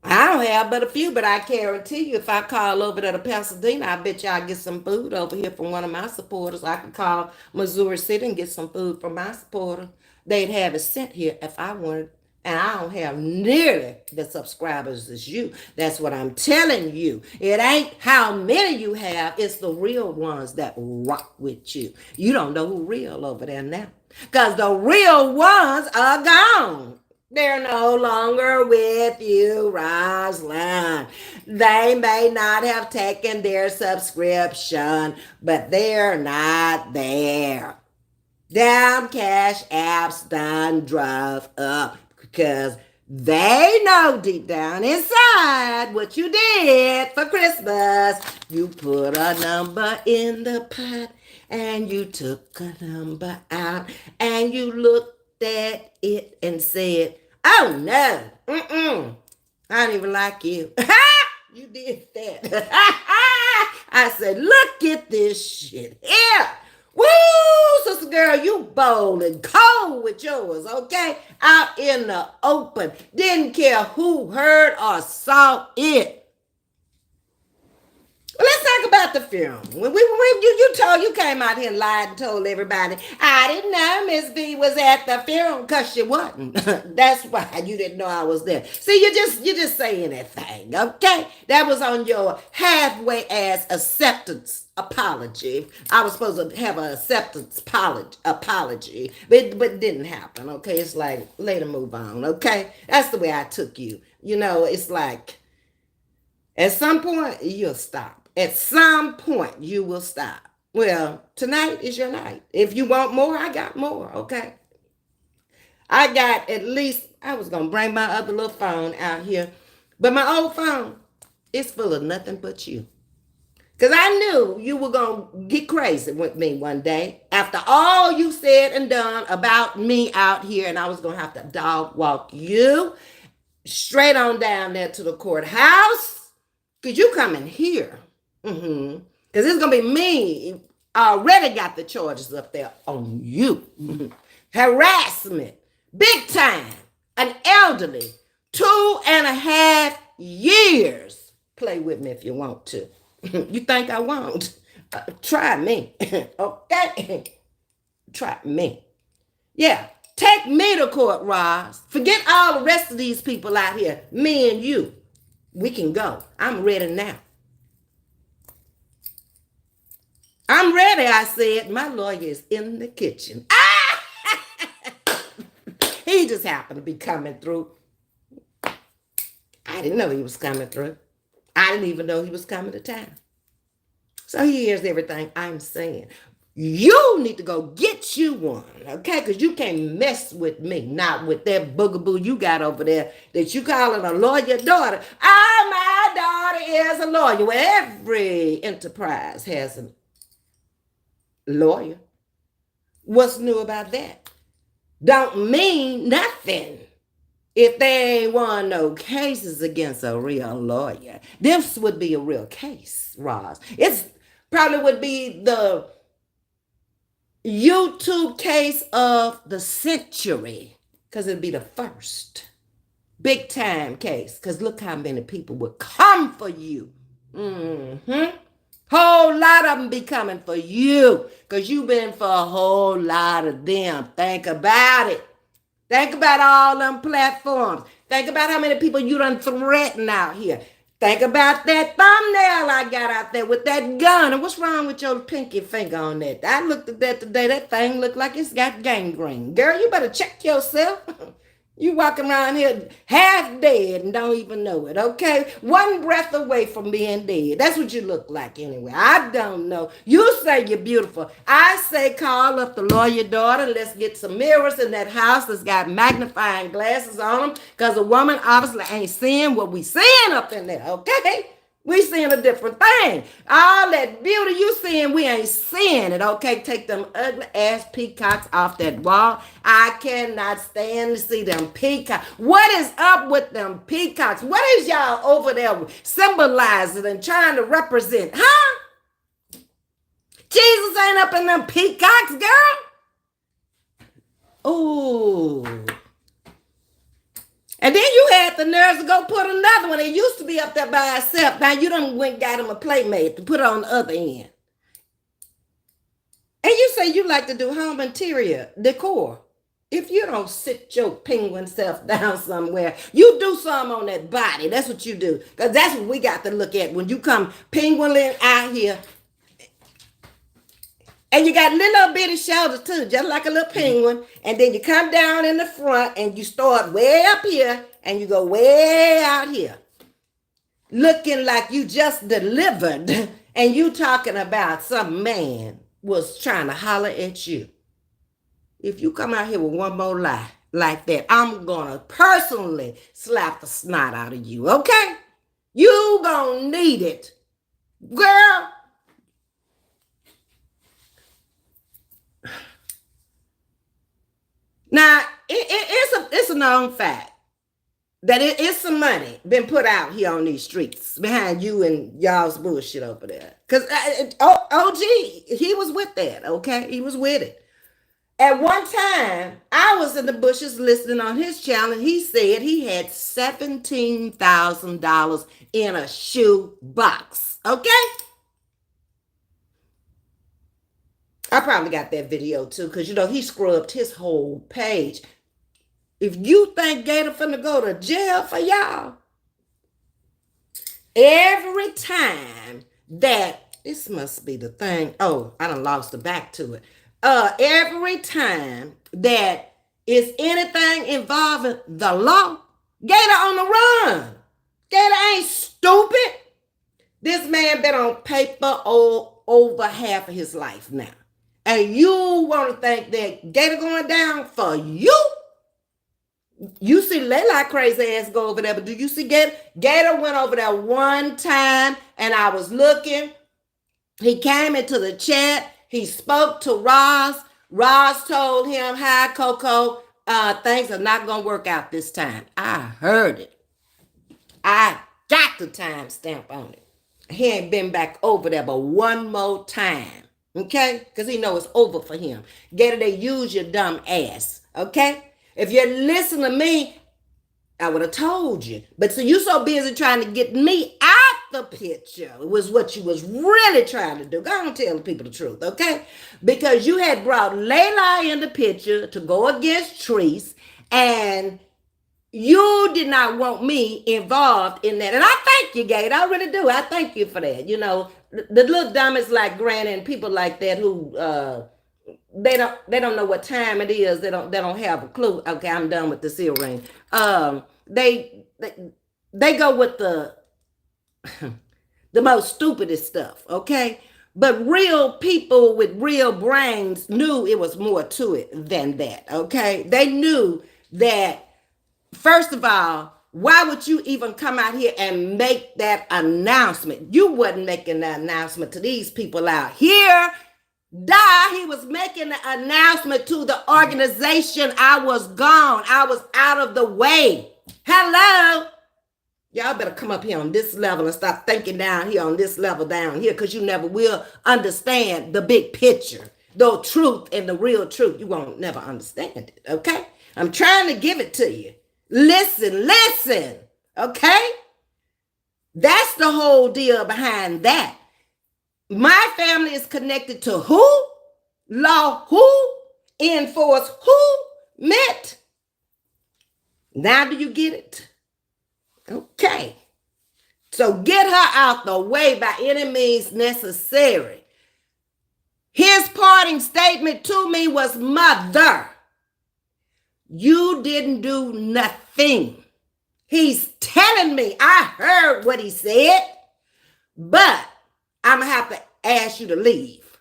I don't have but a few, but I guarantee you if I call over there to Pasadena, I bet you I'll get some food over here from one of my supporters. I could call Missouri City and get some food from my supporter. They'd have it sent here if I wanted. And I don't have nearly the subscribers as you. That's what I'm telling you. It ain't how many you have. It's the real ones that rock with you. You don't know who real over there now. Because the real ones are gone. They're no longer with you, Rosalind. They may not have taken their subscription, but they're not there. Down cash apps done drove up because they know deep down inside what you did for Christmas. You put a number in the pot and you took a number out and you looked at it and said, oh no, I don't even like you. You did that. I said, look at this shit here. Woo, sister girl, you bold and cold with yours, okay? Out in the open. Didn't care who heard or saw it. Well, let's talk about the funeral. When you came out here and lied and told everybody, I didn't know Ms.V was at the funeral because she wasn't. That's why you didn't know I was there. See, you just say anything, okay? That was on your halfway ass acceptance apology. I was supposed to have an acceptance apology, but it didn't happen, okay? It's like, later move on, okay? That's the way I took you. You know, it's like, at some point, you'll stop. At some point, you will stop. Well, tonight is your night. If you want more, I got more, okay? I got at least, I was going to bring my other little phone out here, but my old phone is full of nothing but you. Because I knew you were going to get crazy with me one day after all you said and done about me out here, and I was going to have to dog walk you straight on down there to the courthouse. Because you coming here. Because it's going to be me. I already got the charges up there on you. Harassment. Big time. An elderly. 2.5 years. Play with me if you want to. You think I won't? Try me. Okay? Try me. Yeah. Take me to court, Roz. Forget all the rest of these people out here. Me and you. We can go. I'm ready now. I'm ready, I said. My lawyer is in the kitchen. Ah! He just happened to be coming through. I didn't know he was coming through. I didn't even know he was coming to town. So he hears everything I'm saying. You need to go get you one, okay? Because you can't mess with me, not with that boogaboo you got over there that you calling a lawyer daughter. Oh, my daughter is a lawyer. Well, every enterprise has a lawyer. What's new about that? Don't mean nothing if they ain't won no cases against a real lawyer. This would be a real case, Roz. It's probably would be the YouTube case of the century, because it'd be the first big time case, because look how many people would come for you. Whole lot of them be coming for you, because you've been for a whole lot of them. Think about it. Think about all them platforms. Think about how many people you done threaten out here. Think about that thumbnail I got out there with that gun. And what's wrong with your pinky finger on that? I looked at that today. That thing looked like it's got gangrene. Girl, you better check yourself. You walking around here half dead and don't even know it, okay? One breath away from being dead. That's what you look like anyway. I don't know. You say you're beautiful. I say call up the lawyer daughter. Let's get some mirrors in that house that's got magnifying glasses on them, because a woman obviously ain't seeing what we seeing up in there, okay? We seeing a different thing. All that beauty you seeing, we ain't seeing it, okay? Take them ugly ass peacocks off that wall. I cannot stand to see them peacocks. What is up with them peacocks? What is y'all over there symbolizing and trying to represent, huh? Jesus ain't up in them peacocks, girl. Ooh. And then you had the nerves to go put another one. It used to be up there by itself. Now you done went and got him a playmate to put it on the other end. And you say you like to do home interior decor. If you don't sit your penguin self down somewhere, you do something on that body. That's what you do. Because that's what we got to look at when you come penguining out here. And you got little bitty shoulders too, just like a little penguin. And then you come down in the front and you start way up here and you go way out here. Looking like you just delivered. And you talking about some man was trying to holler at you. If you come out here with one more lie like that, I'm gonna personally slap the snot out of you, okay? You gonna need it. Girl, now it's a known fact that it is some money been put out here on these streets behind you and y'all's bullshit over there. Because OG, he was with that, okay? He was with it. At one time, I was in the bushes listening on his channel, and he said he had $17,000 in a shoe box, okay? I probably got that video too, because he scrubbed his whole page. If you think Gator finna go to jail for y'all, every time that, this must be the thing. Oh, I done lost the back to it. Every time that is anything involving the law, Gator on the run. Gator ain't stupid. This man been on paper over half of his life now. And you want to think that Gator going down for you? You see Layla crazy ass go over there, but do you see Gator? Gator went over there one time and I was looking. He came into the chat. He spoke to Roz. Roz told him, hi, Coco, things are not going to work out this time. I heard it. I got the timestamp on it. He ain't been back over there but one more time. Okay? Because he know it's over for him. Gator, they use your dumb ass. Okay? If you listen to me, I would have told you. But so you so busy trying to get me out the picture was what you was really trying to do. Go on, tell the people the truth, okay? Because you had brought Layla in the picture to go against Treese, and you did not want me involved in that. And I thank you, Gate. I really do. I thank you for that. The little dummies like Granny and people like that who they don't know what time it is. They don't have a clue. Okay, I'm done with this earring. They go with the most stupidest stuff, okay? But real people with real brains knew it was more to it than that, okay? They knew that, first of all, why would you even come out here and make that announcement? You wasn't making that announcement to these people out here. He was making the announcement to the organization. I was gone. I was out of the way. Hello? Y'all better come up here on this level and stop thinking down here on this level down here, because you never will understand the big picture. The truth and the real truth. You won't never understand it, okay? I'm trying to give it to you. Listen, okay? That's the whole deal behind that. My family is connected to who? Law who? Enforce who? Met. Now do you get it? Okay. So get her out the way by any means necessary. His parting statement to me was, mother, you didn't do nothing. He's telling me, I heard what he said, but I'm going to have to ask you to leave.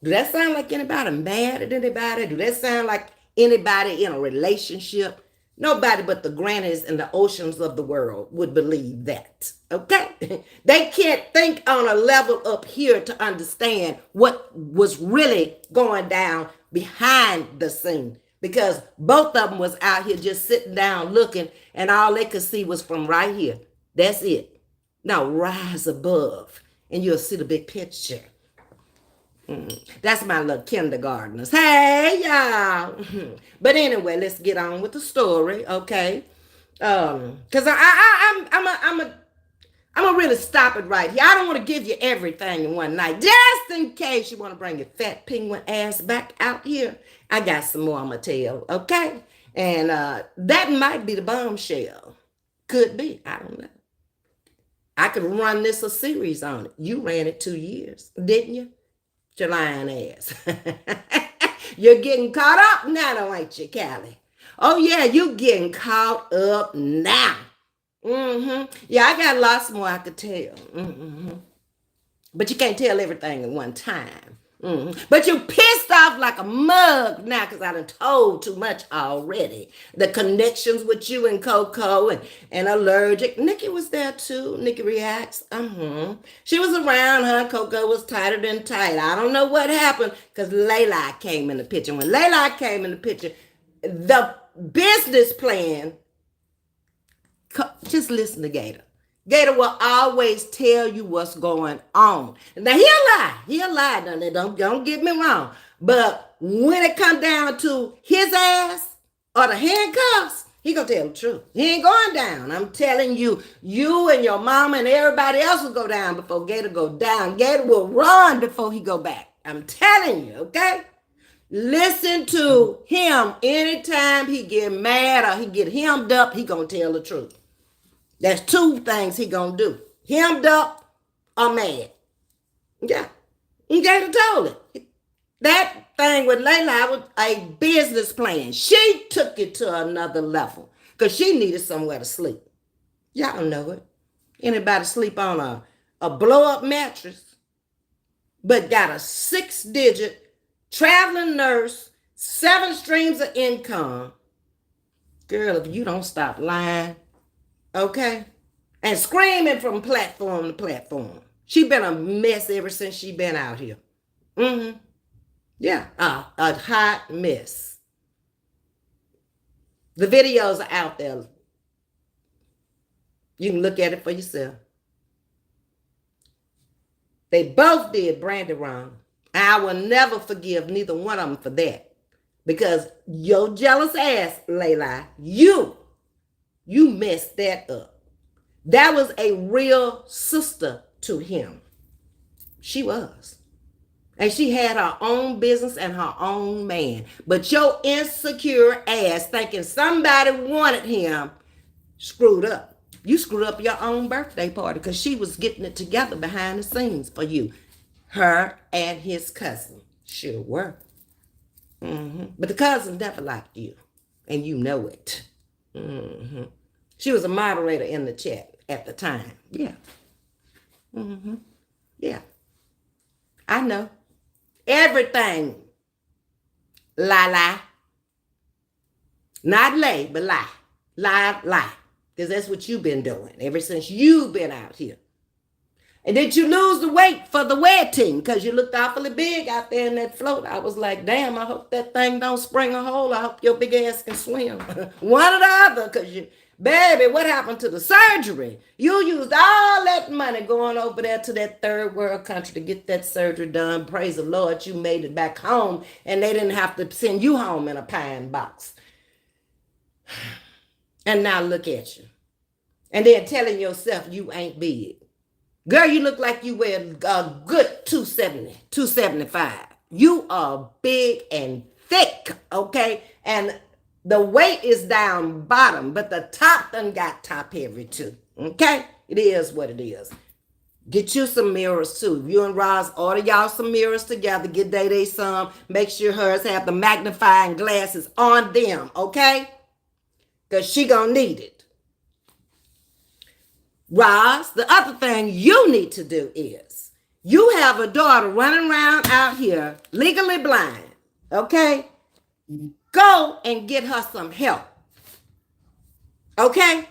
Do that sound like anybody mad at anybody? Do that sound like anybody in a relationship? Nobody but the grannies and the oceans of the world would believe that, okay? They can't think on a level up here to understand what was really going down behind the scene, because both of them was out here just sitting down looking, and all they could see was from right here. That's it. Now rise above, and you'll see the big picture. That's my little kindergartners. Hey, y'all. But anyway, let's get on with the story, okay? Because I'm gonna really stop it right here. I don't want to give you everything in one night. Just in case you want to bring your fat penguin ass back out here, I got some more I'm gonna tell, okay? And that might be the bombshell. Could be. I don't know. I could run this a series on it. You ran it 2 years, didn't you? Your lying ass. You're getting caught up now, ain't you, Callie? Oh yeah, you getting caught up now. Yeah, I got lots more I could tell. But you can't tell everything at one time. But you pissed off like a mug now because I done told too much already. The connections with you and Coco and Allergic. Nikki was there too. Nikki reacts. She was around, huh? Coco was tighter than tight. I don't know what happened because Layla came in the picture. When Layla came in the picture, the business plan, just listen to Gator. Gator will always tell you what's going on. Now he'll lie. He'll lie. Don't get me wrong. But when it comes down to his ass or the handcuffs, he gonna tell the truth. He ain't going down. I'm telling you, you and your mama and everybody else will go down before Gator go down. Gator will run before he go back. I'm telling you, okay? Listen to him. Anytime he get mad or he get hemmed up, he gonna tell the truth. That's two things he gonna do. Hemmed up or mad. Yeah. You Gator told it. That thing with Layla was a business plan. She took it to another level because she needed somewhere to sleep. Y'all know it. Anybody sleep on a blow-up mattress but got a 6-digit traveling nurse, 7 streams of income. Girl, if you don't stop lying, okay? And screaming from platform to platform. She been a mess ever since she been out here. Yeah, a hot mess. The videos are out there. You can look at it for yourself. They both did Brandy wrong. I will never forgive neither one of them for that. Because your jealous ass, Layla, you messed that up. That was a real sister to him. She was. And she had her own business and her own man. But your insecure ass thinking somebody wanted him screwed up. You screwed up your own birthday party because she was getting it together behind the scenes for you. Her and his cousin sure were. But the cousin never liked you. And you know it. She was a moderator in the chat at the time. Yeah. Yeah. I know. Everything. Lie. Not lay, but lie. Lie. Because that's what you've been doing ever since you've been out here. And did you lose the weight for the wedding? Because you looked awfully big out there in that float. I was like, damn, I hope that thing don't spring a hole. I hope your big ass can swim. One or the other. Because you, baby, what happened to the surgery? You used all that money going over there to that third world country to get that surgery done. Praise the Lord, you made it back home. And they didn't have to send you home in a pine box. And now look at you. And then telling yourself you ain't big. Girl, you look like you wear a good 270, 275. You are big and thick, okay? And the weight is down bottom, but the top done got top heavy too, okay? It is what it is. Get you some mirrors too. You and Roz order y'all some mirrors together. Get Day some. Make sure hers have the magnifying glasses on them, okay? Because she gonna need it. Roz, the other thing you need to do is you have a daughter running around out here legally blind, okay? Go and get her some help, okay?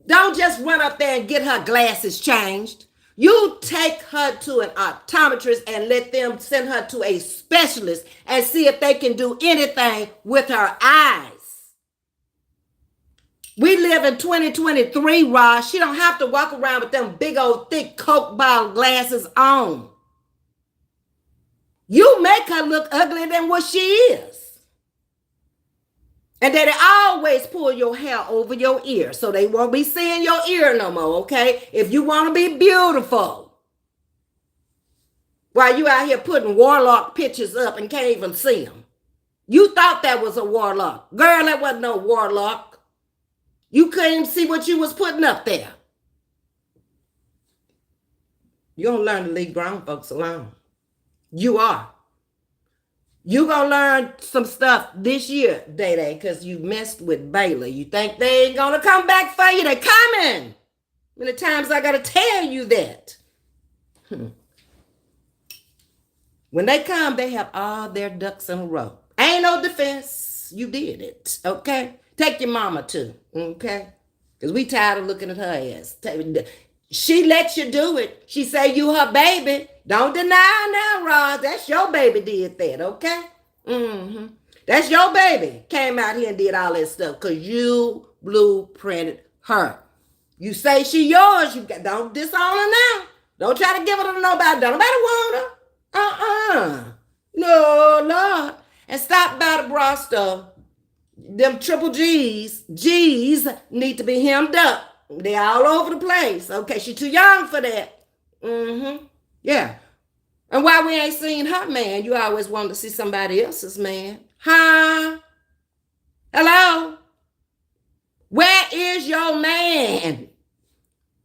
Don't just run up there and get her glasses changed. You take her to an optometrist and let them send her to a specialist and see if they can do anything with her eyes. We live in 2023, Roz. She don't have to walk around with them big old thick Coke bottle glasses on. You make her look uglier than what she is. And then they always pull your hair over your ear so they won't be seeing your ear no more, okay? If you want to be beautiful. While you out here putting warlock pictures up and can't even see them. You thought that was a warlock. Girl, that wasn't no warlock. You couldn't even see what you was putting up there. You don't learn to leave grown folks alone. You are. You gonna learn some stuff this year, Day Day, because you messed with Baylor. You think they ain't gonna come back for you? They coming. Many times I gotta tell you that. When they come, they have all their ducks in a row. Ain't no defense. You did it. Okay? Take your mama too. Okay? Because we tired of looking at her ass. She let you do it. She say you her baby. Don't deny now, Roz. That's your baby did that, okay? Mm-hmm. That's your baby. Came out here and did all that stuff because you blueprinted her. You say she yours. You got, don't disown her now. Don't try to give her to nobody. Don't nobody want her. No, Lord. And stop by the bra store. Them triple G's need to be hemmed up. They all over the place. Okay, she too young for that. Mm-hmm. Yeah. And why we ain't seen her man? You always wanted to see somebody else's man. Huh? Hello? Where is your man?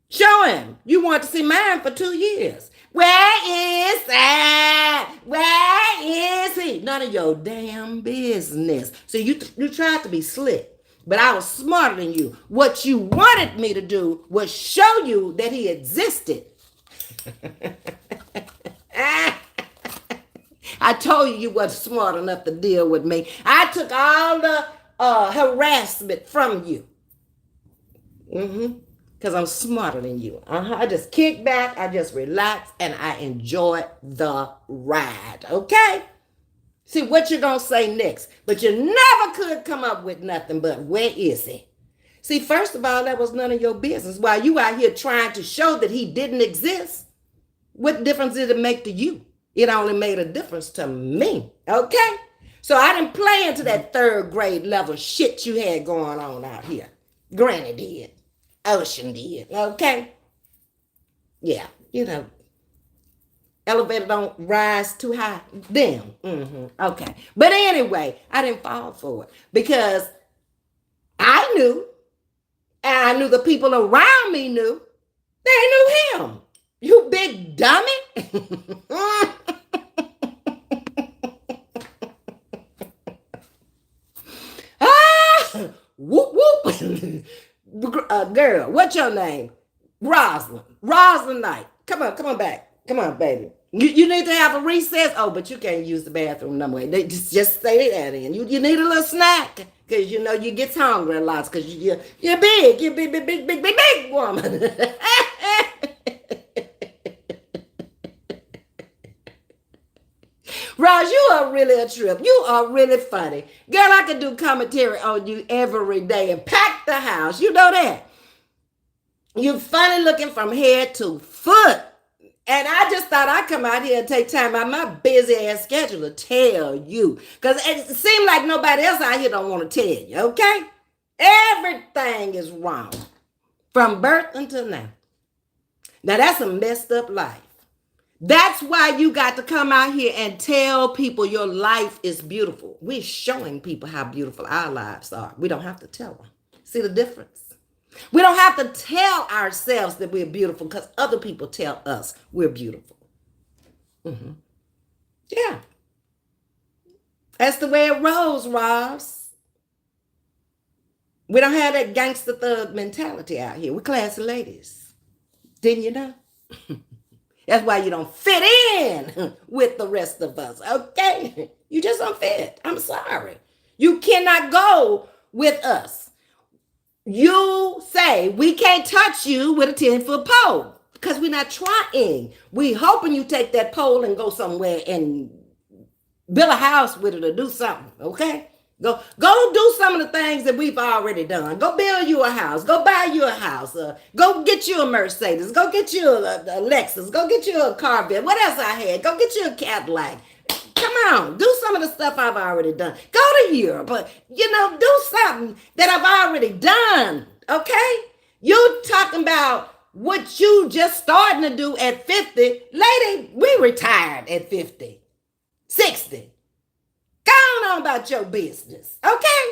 Show him. You want to see mine for 2 years. Where is that? Where is he? None of your damn business. So you tried to be slick, but I was smarter than you. What you wanted me to do was show you that he existed. I told you wasn't smart enough to deal with me. I took all the harassment from you. Mm-hmm. Because I'm smarter than you. I just kick back, I just relax, and I enjoy the ride. Okay? See what you're going to say next. But you never could come up with nothing but, where is he? See, first of all, that was none of your business. While you out here trying to show that he didn't exist, what difference did it make to you? It only made a difference to me. Okay? So I didn't play into that 3rd grade level shit you had going on out here. Granny did. Ocean did. Okay? Yeah. You know, elevator don't rise too high. Damn. Mm-hmm. Okay. But anyway, I didn't fall for it because I knew, and I knew the people around me knew, they knew him. You big dummy. Whoop, whoop. Girl, what's your name? Rosalind. Rosalind Knight. Come on back. Come on, baby. You need to have a recess. Oh, but you can't use the bathroom no way. They just stay that in. You need a little snack because you know you get hungry a lot because you're big. You're big woman. Roz, you are really a trip. You are really funny. Girl, I could do commentary on you every day and pack the house. You know that. You funny looking from head to foot. And I just thought I'd come out here and take time out of my busy ass schedule to tell you. Because it seems like nobody else out here don't want to tell you, okay? Everything is wrong. From birth until now. Now that's a messed up life. That's why you got to come out here and tell people your life is beautiful. We're showing people how beautiful our lives are. We don't have to tell them. See the difference? We don't have to tell ourselves that we're beautiful because other people tell us we're beautiful. Mm-hmm. Yeah. That's the way it rolls, Ross. We don't have that gangster thug mentality out here. We're classy ladies. Didn't you know? That's why you don't fit in with the rest of us, okay? You just don't fit. I'm sorry. You cannot go with us. You say we can't touch you with a 10-foot pole because we're not trying. We hoping you take that pole and go somewhere and build a house with it or do something, okay? Go do some of the things that we've already done. Go build you a house. Go buy you a house. Go get you a Mercedes. Go get you a Lexus. Go get you a Corvette. What else I had? Go get you a Cadillac. Come on. Do some of the stuff I've already done. Go to Europe. But, do something that I've already done. Okay? You talking about what you just starting to do at 50. Lady, we retired at 50. 60. Go on about your business, okay?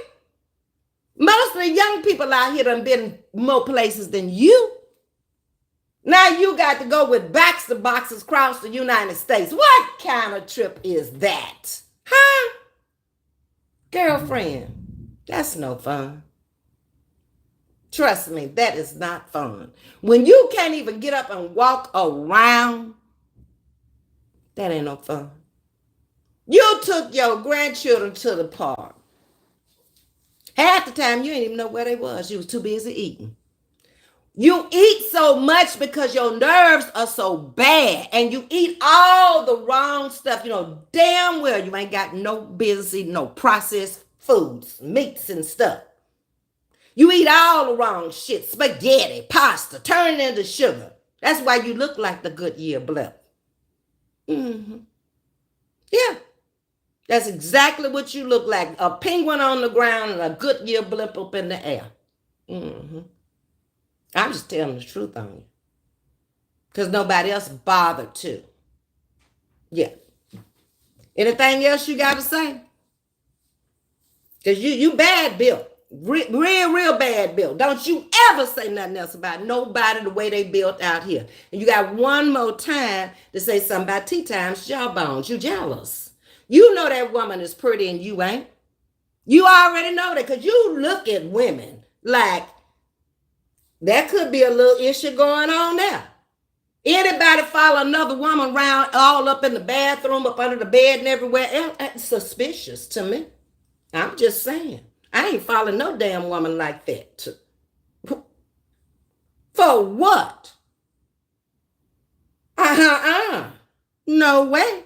Most of the young people out here done been more places than you. Now you got to go with Baxter boxes across the United States. What kind of trip is that? Huh? Girlfriend, that's no fun. Trust me, that is not fun. When you can't even get up and walk around, that ain't no fun. You took your grandchildren to the park. Half the time you didn't even know where they was. You was too busy eating. You eat so much because your nerves are so bad and you eat all the wrong stuff. You know damn well you ain't got no business eating no processed foods, meats and stuff. You eat all the wrong shit, spaghetti, pasta, turn into sugar. That's why you look like the Goodyear blimp. Mm-hmm. Yeah, that's exactly what you look like. A penguin on the ground and a Goodyear blimp up in the air. Mm-hmm. I'm just telling the truth on you. Because nobody else bothered to. Yeah. Anything else you got to say? Because you bad built. Real bad built. Don't you ever say nothing else about nobody the way they built out here. And you got one more time to say something about tea times jawbones. You jealous. You know that woman is pretty and you ain't. You already know that because you look at women like there could be a little issue going on there. Anybody follow another woman around all up in the bathroom, up under the bed and everywhere else, that's suspicious to me. I'm just saying. I ain't following no damn woman like that. For what? No way.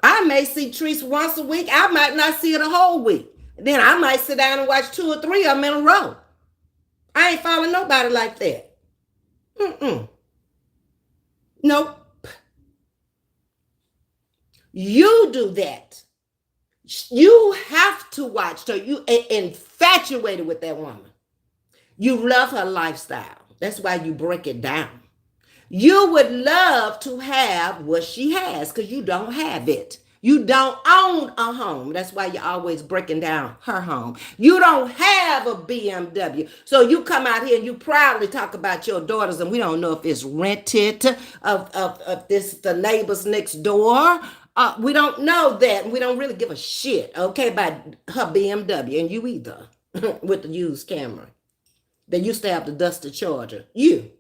I may see Treese once a week. I might not see it a whole week. Then I might sit down and watch 2 or 3 of them in a row. I ain't following nobody like that. Nope. You do that. You have to watch her. You infatuated with that woman. You love her lifestyle. That's why you break it down. You would love to have what she has because you don't have it. You don't own a home. That's why you're always breaking down her home. You don't have a BMW. So you come out here and you proudly talk about your daughters, and we don't know if it's rented, of this the neighbors next door. We don't know that. We don't really give a shit, okay, about her BMW, and you either, with the used camera. They used to have the Duster Charger. You.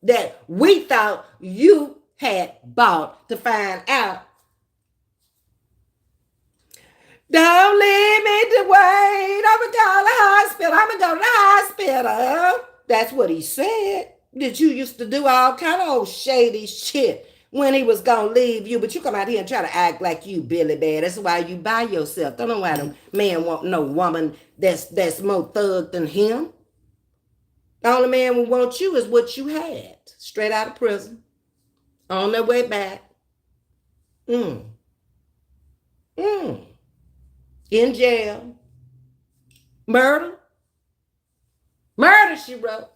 That we thought you had bought to find out. Don't leave me to wait. I'm going to call the hospital. I'm going to go to the hospital. That's what he said. That you used to do all kind of old shady shit when he was going to leave you. But you come out here and try to act like you Billy Bad. That's why you by yourself. Don't know why the man want no woman that's more thug than him. The only man who wants you is what you had. Straight out of prison. On their way back. In jail. Murder. Murder, she wrote.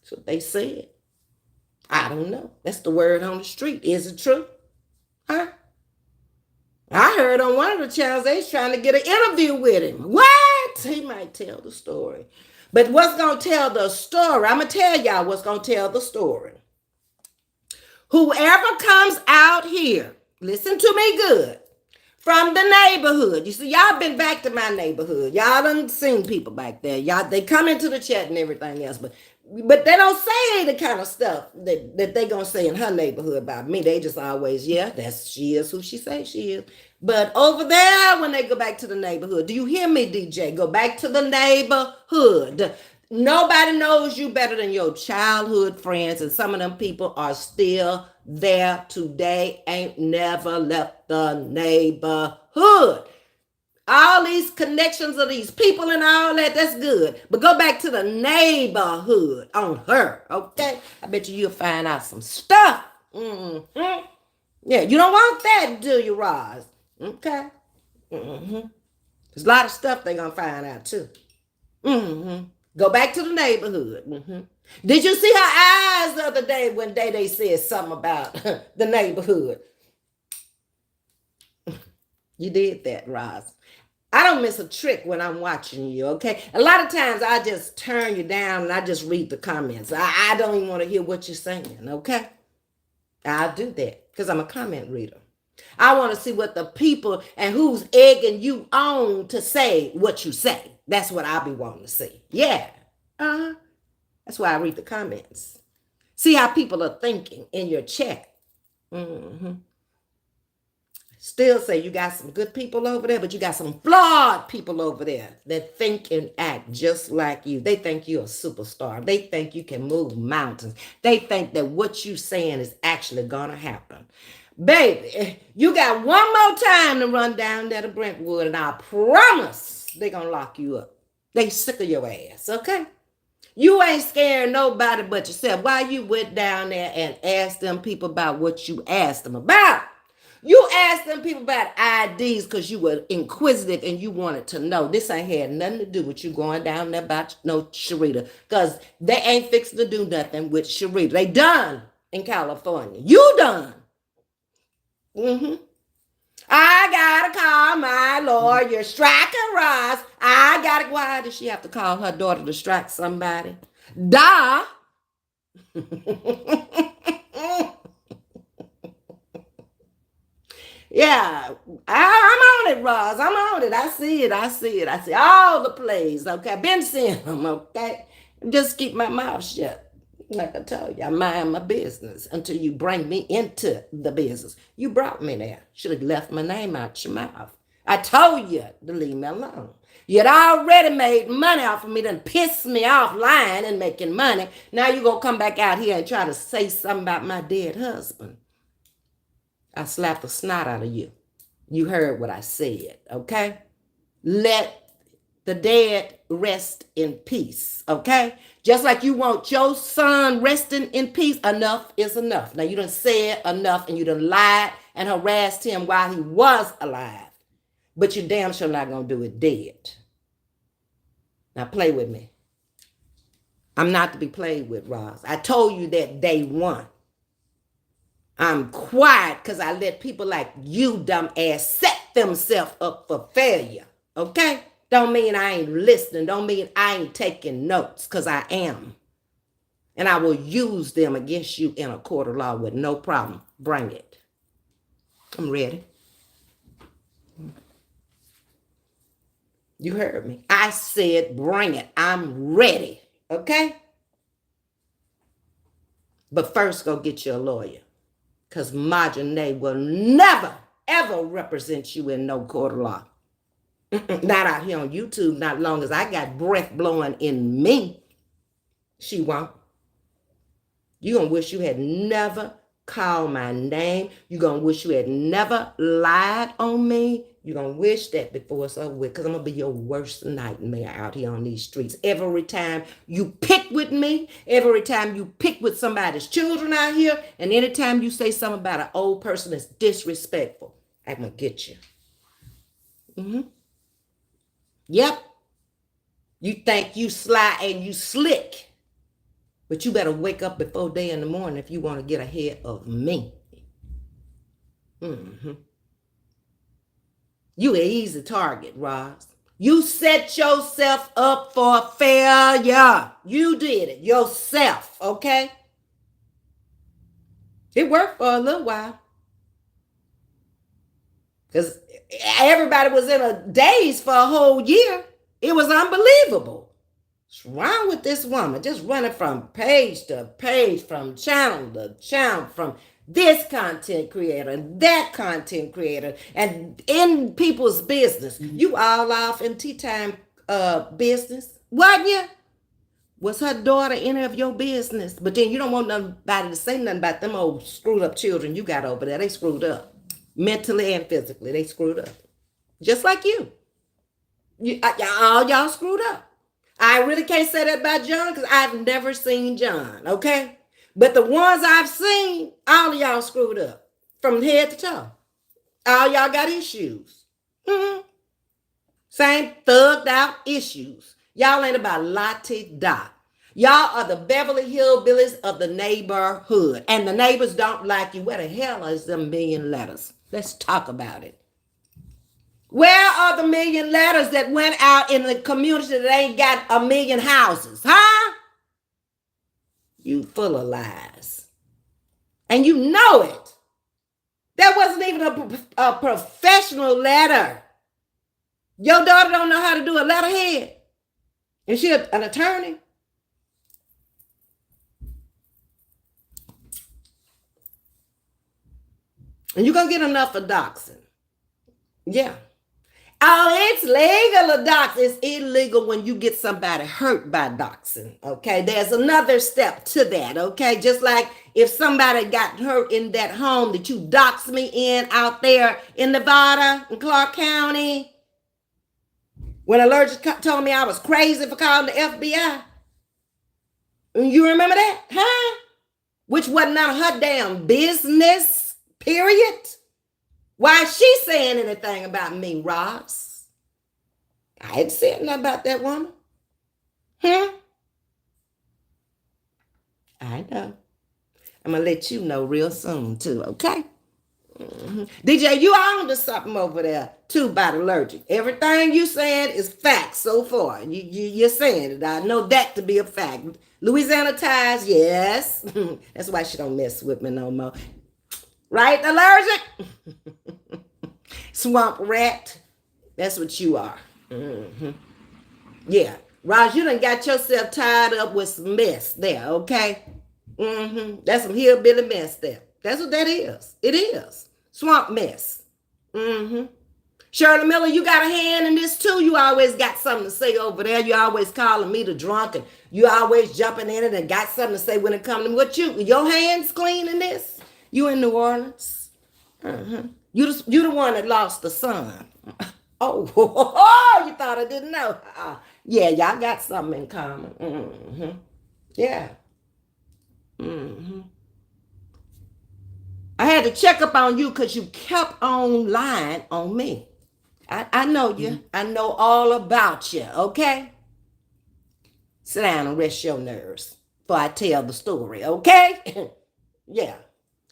That's what they said. I don't know. That's the word on the street. Is it true? Huh? I heard on one of the channels they was trying to get an interview with him. What? He might tell the story. But what's going to tell the story? I'm going to tell y'all what's going to tell the story. Whoever comes out here, listen to me good, from the neighborhood. You see, y'all been back to my neighborhood. Y'all done seen people back there. Y'all, they come into the chat and everything else. But they don't say the kind of stuff that they going to say in her neighborhood about me. They just always, yeah, she is who she says she is. But over there, when they go back to the neighborhood, do you hear me, DJ? Go back to the neighborhood. Nobody knows you better than your childhood friends, and some of them people are still there today, ain't never left the neighborhood. All these connections of these people and all that, that's good. But go back to the neighborhood on her, okay? I bet you'll find out some stuff. Yeah, you don't want that, do you, Roz? Okay. There's a lot of stuff they're going to find out, too. Go back to the neighborhood. Did you see her eyes the other day when they said something about the neighborhood? You did that, Roz. I don't miss a trick when I'm watching you, okay? A lot of times I just turn you down and I just read the comments. I don't even want to hear what you're saying, okay? I'll do that because I'm a comment reader. I want to see what the people and who's egging you on to say what you say. That's what I'll be wanting to see. Yeah. Uh-huh. That's why I read the comments. See how people are thinking in your chat. Mm-hmm. Still say you got some good people over there, but you got some flawed people over there that think and act just like you. They think you're a superstar. They think you can move mountains. They think that what you're saying is actually gonna happen. Baby, you got one more time to run down there to Brentwood, and I promise they're gonna lock you up. They sick of your ass, okay? You ain't scaring nobody but yourself. Why you went down there and asked them people about what you asked them about? You asked them people about IDs because you were inquisitive and you wanted to know. This ain't had nothing to do with you going down there about no Sharita. Because they ain't fixing to do nothing with Sharita. They done in California. You done. Mm-hmm. I gotta call my lawyer, Striker Ross. I gotta. Why does she have to call her daughter to strike somebody? Da. Yeah, I'm on it, Roz. I'm on it. I see it. I see it. I see all the plays. Okay, I've been seeing them. Okay, just keep my mouth shut. Like I told you, I mind my business until you bring me into the business. You brought me there. Should have left my name out your mouth. I told you to leave me alone. You'd already made money off of me, done pissed me off lying and making money. Now you gonna come back out here and try to say something about my dead husband. I slapped the snot out of you. You heard what I said, okay? Let the dead rest in peace, okay? Just like you want your son resting in peace, enough is enough. Now, you done said enough and you done lied and harassed him while he was alive. But you damn sure not gonna do it dead. Now, play with me. I'm not to be played with, Roz. I told you that day one. I'm quiet because I let people like you, dumb ass, set themselves up for failure. Okay? Don't mean I ain't listening. Don't mean I ain't taking notes, because I am. And I will use them against you in a court of law with no problem. Bring it. I'm ready. You heard me. I said bring it. I'm ready. Okay? But first, go get you a lawyer. Because Marjorie will never, ever represent you in no court of law. Not out here on YouTube, not long as I got breath blowing in me. She won't. You're going to wish you had never called my name. You're going to wish you had never lied on me. You're going to wish that before it's over with, because I'm going to be your worst nightmare out here on these streets. Every time you pick with me, every time you pick with somebody's children out here, and anytime you say something about an old person that's disrespectful, I'm going to get you. Mm-hmm. Yep. You think you sly and you slick, but you better wake up before day in the morning if you want to get ahead of me. Mm-hmm. You an easy target, Roz. You set yourself up for failure. You did it yourself, okay? It worked for a little while. Because everybody was in a daze for a whole year. It was unbelievable. What's wrong with this woman? Just running from page to page, from channel to channel, from this content creator and that content creator, and in people's business. You all off in tea time business, wasn't you? Was her daughter any of your business? But then you don't want nobody to say nothing about them old screwed up children you got over there. They screwed up. Mentally and physically, they screwed up. Just like you. All y'all screwed up. I really can't say that about John because I've never seen John, okay? But the ones I've seen, all of y'all screwed up from head to toe. All y'all got issues. Mm-hmm. Same thugged out issues. Y'all ain't about la-ti-da. Y'all are the Beverly Hillbillies of the neighborhood. And the neighbors don't like you. Where the hell is them million letters? Let's talk about it. Where are the million letters that went out in the community that ain't got a million houses? Huh? You full of lies. And you know it. That wasn't even a professional letter. Your daughter don't know how to do a letterhead. Is she an attorney? And you're going to get enough for doxing. Yeah. Oh, it's legal to dox. It's illegal when you get somebody hurt by doxing. Okay, there's another step to that. Okay, just like if somebody got hurt in that home that you doxed me in out there in Nevada, in Clark County, when Allergic told me I was crazy for calling the FBI. You remember that, huh? Which wasn't none of her damn business, period. Why is she saying anything about me, Ross? I ain't said nothing about that woman. I know. I'm going to let you know real soon, too, okay? DJ, you on to something over there, too, about Allergic. Everything you saying is facts so far. You're saying it. I know that to be a fact. Louisiana ties, yes. That's why she don't mess with me no more. Right, Allergic? Swamp rat. That's what you are. Yeah. Roz, you done got yourself tied up with some mess there, okay? That's some hillbilly mess there. That's what that is. It is. Swamp mess. Shirley Miller, you got a hand in this too. You always got something to say over there. You always calling me the drunk, and you always jumping in it and got something to say when it comes to what your hands clean in this? You in New Orleans? You the one that lost the son. Oh, you thought I didn't know. Yeah, y'all got something in common. Yeah. I had to check up on you because you kept on lying on me. I know you. I know all about you, okay? Sit down and rest your nerves before I tell the story, okay? Yeah.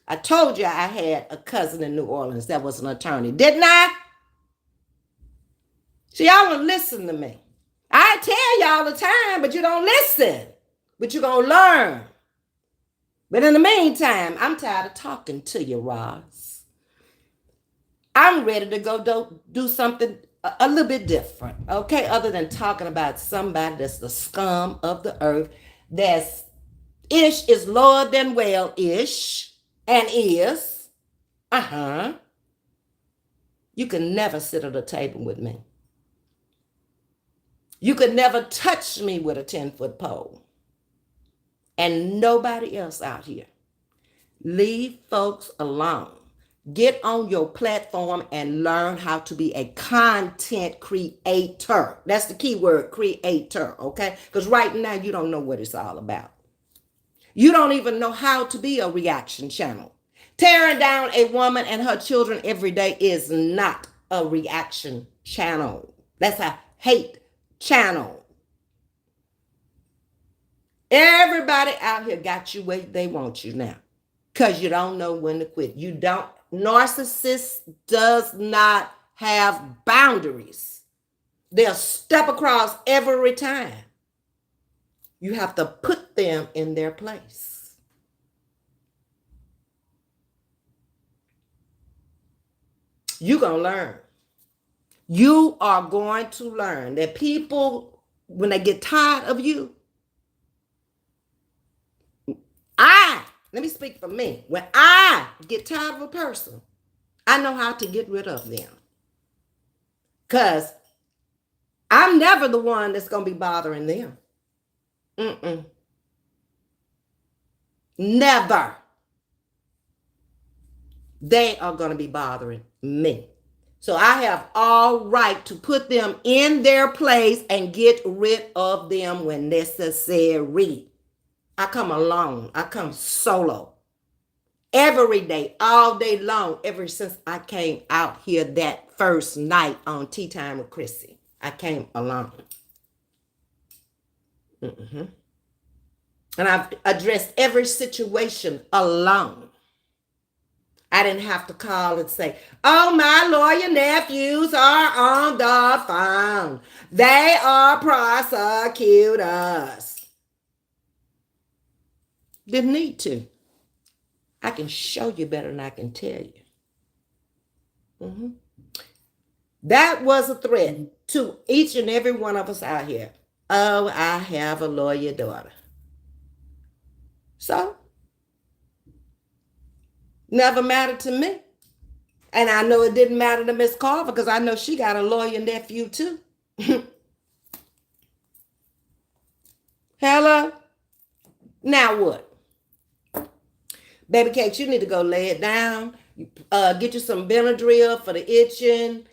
I told you I had a cousin in New Orleans that was an attorney, didn't I? See, y'all don't listen to me. I tell you all the time, but you don't listen. But you're going to learn. But in the meantime, I'm tired of talking to you, Ross. I'm ready to go do something a little bit different, okay? Other than talking about somebody that's the scum of the earth, that's ish is lower than well-ish and is. You can never sit at a table with me. You could never touch me with a 10-foot pole. And nobody else out here. Leave folks alone. Get on your platform and learn how to be a content creator. That's the key word, creator, okay? Because right now you don't know what it's all about. You don't even know how to be a reaction channel. Tearing down a woman and her children every day is not a reaction channel. That's a hate channel. Everybody out here got you where they want you now. Because you don't know when to quit. You don't. Narcissist does not have boundaries. They'll step across every time. You have to put them in their place. You're going to learn. You are going to learn that people, when they get tired of you, let me speak for me. When I get tired of a person, I know how to get rid of them. Because I'm never the one that's going to be bothering them. Never. They are going to be bothering me. So I have all right to put them in their place and get rid of them when necessary. I come alone. I come solo. Every day, all day long, ever since I came out here that first night on Tea Time with Chrissy. I came alone. And I've addressed every situation alone. I didn't have to call and say, oh, my lawyer nephews are on the phone. They are prosecutors. Didn't need to. I can show you better than I can tell you. Mm-hmm. That was a threat to each and every one of us out here. Oh, I have a lawyer daughter. So, never mattered to me. And I know it didn't matter to Miss Carver because I know she got a lawyer nephew too. Hello? Now what? Baby cakes, you need to go lay it down. Get you some Benadryl for the itching.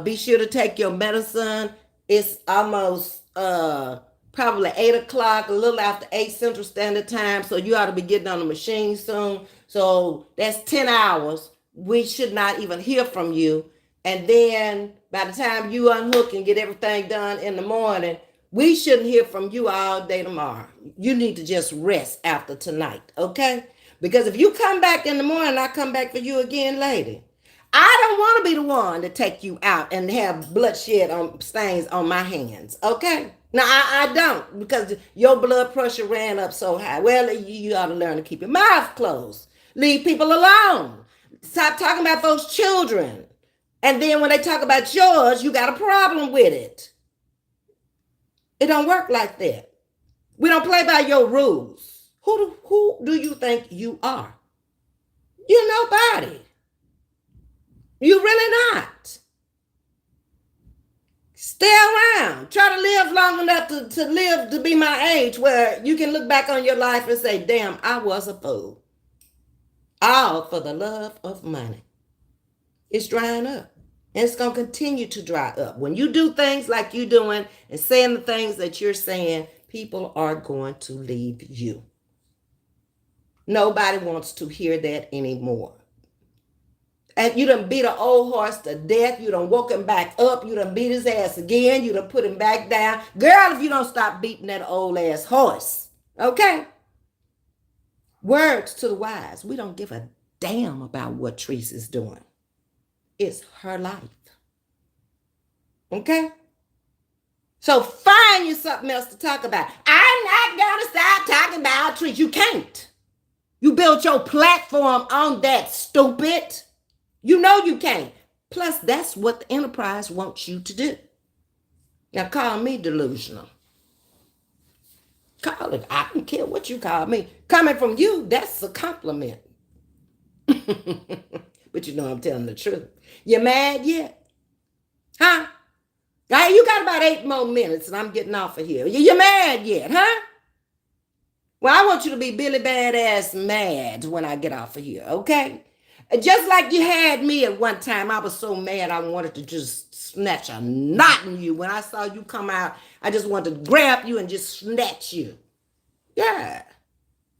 Be sure to take your medicine. It's almost probably 8 o'clock, a little after 8 Central Standard Time. So you ought to be getting on the machine soon. So that's 10 hours. We should not even hear from you. And then by the time you unhook and get everything done in the morning, we shouldn't hear from you all day tomorrow. You need to just rest after tonight, okay? Because if you come back in the morning, I come back for you again later. I don't want to be the one to take you out and have bloodshed on stains on my hands, okay? No, I don't, because your blood pressure ran up so high. Well, you ought to learn to keep your mouth closed. Leave people alone. Stop talking about those children. And then when they talk about yours, you got a problem with it. It don't work like that. We don't play by your rules. Who do you think you are? You're nobody. You're really not. Stay around. Try to live long enough to live to be my age where you can look back on your life and say, damn, I was a fool. All for the love of money. It's drying up. And it's going to continue to dry up. When you do things like you're doing and saying the things that you're saying, people are going to leave you. Nobody wants to hear that anymore. And you done beat an old horse to death. You done woke him back up. You done beat his ass again. You done put him back down. Girl, if you don't stop beating that old ass horse. Okay? Words to the wise. We don't give a damn about what Teresa's doing. It's her life. Okay? So find you something else to talk about. I'm not gonna stop talking about trees. You can't. You built your platform on that, stupid. You know you can't. Plus, that's what the enterprise wants you to do. Now call me delusional. Call it. I don't care what you call me. Coming from you, that's a compliment. But you know I'm telling the truth. You mad yet? Huh? Hey, you got about 8 more minutes and I'm getting off of here. You mad yet, huh? Well, I want you to be Billy Badass mad when I get off of here, okay? Just like you had me at one time. I was so mad I wanted to just snatch a knot in you. When I saw you come out, I just wanted to grab you and just snatch you. Yeah.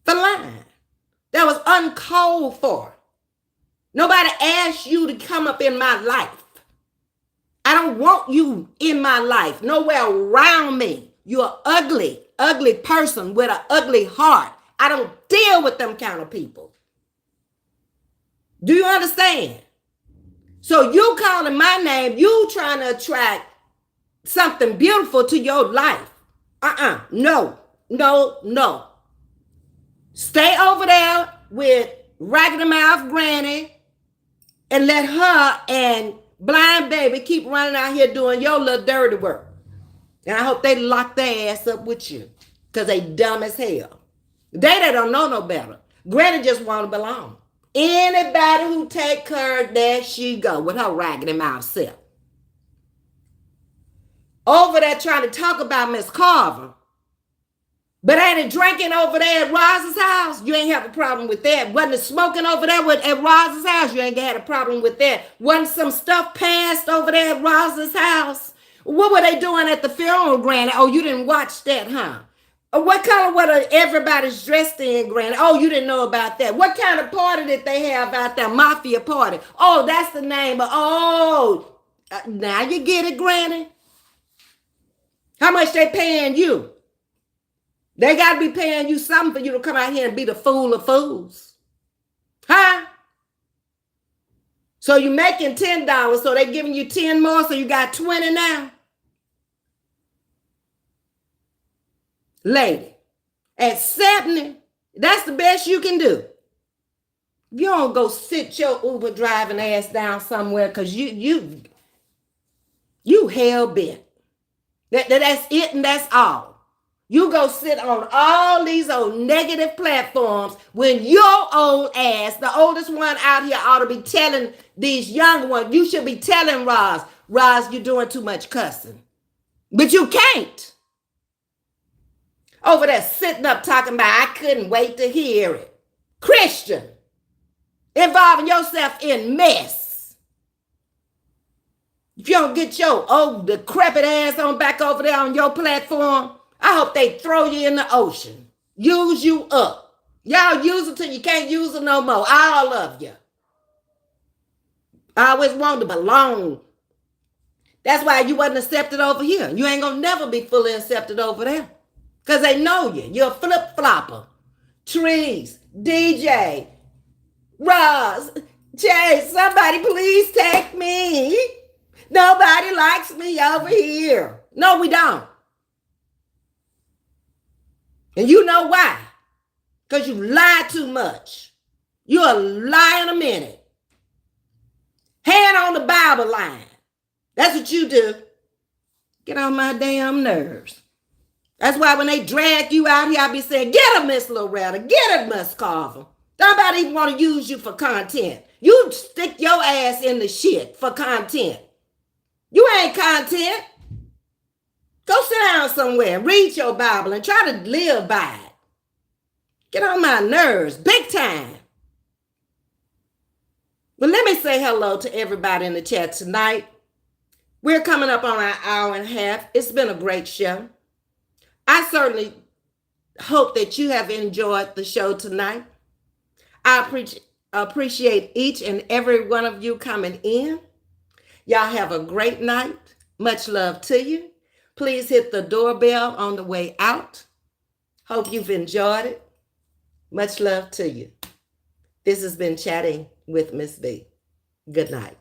The line. That was uncalled for. Nobody asked you to come up in my life. I don't want you in my life, nowhere around me. You're an ugly, ugly person with an ugly heart. I don't deal with them kind of people. Do you understand? So you calling my name, you trying to attract something beautiful to your life. No. Stay over there with Raggedy Mouth Granny and let her and Blind Baby keep running out here doing your little dirty work. And I hope they lock their ass up with you because they dumb as hell. They don't know no better. Granny just want to belong. Anybody who take her, there she go with her raggedy mouth self. Over there trying to talk about Miss Carver. But ain't it drinking over there at Roz's house? You ain't have a problem with that. Wasn't it smoking over there at Roz's house? You ain't had a problem with that. Wasn't some stuff passed over there at Roz's house? What were they doing at the funeral, Granny? Oh, you didn't watch that, huh? What color were everybody's dressed in, Granny? Oh, you didn't know about that. What kind of party did they have out there? Mafia party. Oh, that's the name of, now you get it, Granny. How much they paying you? They got to be paying you something for you to come out here and be the fool of fools. Huh? So you're making $10, so they're giving you 10 more, so you got 20 now. Lady, at 70, that's the best you can do. You don't go sit your Uber driving ass down somewhere because you hell bent. That's it and that's all. You go sit on all these old negative platforms when your old ass, the oldest one out here, ought to be telling these younger ones. You should be telling Roz, you're doing too much cussing. But you can't. Over there sitting up talking about, I couldn't wait to hear it. Christian, involving yourself in mess. If you don't get your old decrepit ass on back over there on your platform, I hope they throw you in the ocean. Use you up. Y'all use it till you can't use it no more. All of you. I always wanted to belong. That's why you wasn't accepted over here. You ain't gonna never be fully accepted over there. Because they know you. You're a flip-flopper. Trees, DJ, Roz, Jay, somebody please take me. Nobody likes me over here. No, we don't. And you know why? Because you lie too much. You're a lie in a minute. Hand on the Bible line. That's what you do. Get on my damn nerves. That's why when they drag you out here, I be saying, get a Miss Loretta, get a Miss Carver. Nobody even want to use you for content. You stick your ass in the shit for content. You ain't content. Go sit down somewhere and read your Bible and try to live by it. Get on my nerves, big time. But let me say hello to everybody in the chat tonight. We're coming up on our hour and a half. It's been a great show. I certainly hope that you have enjoyed the show tonight. I appreciate each and every one of you coming in. Y'all have a great night. Much love to you. Please hit the doorbell on the way out. Hope you've enjoyed it. Much love to you. This has been Chatting with Ms.V. Good night.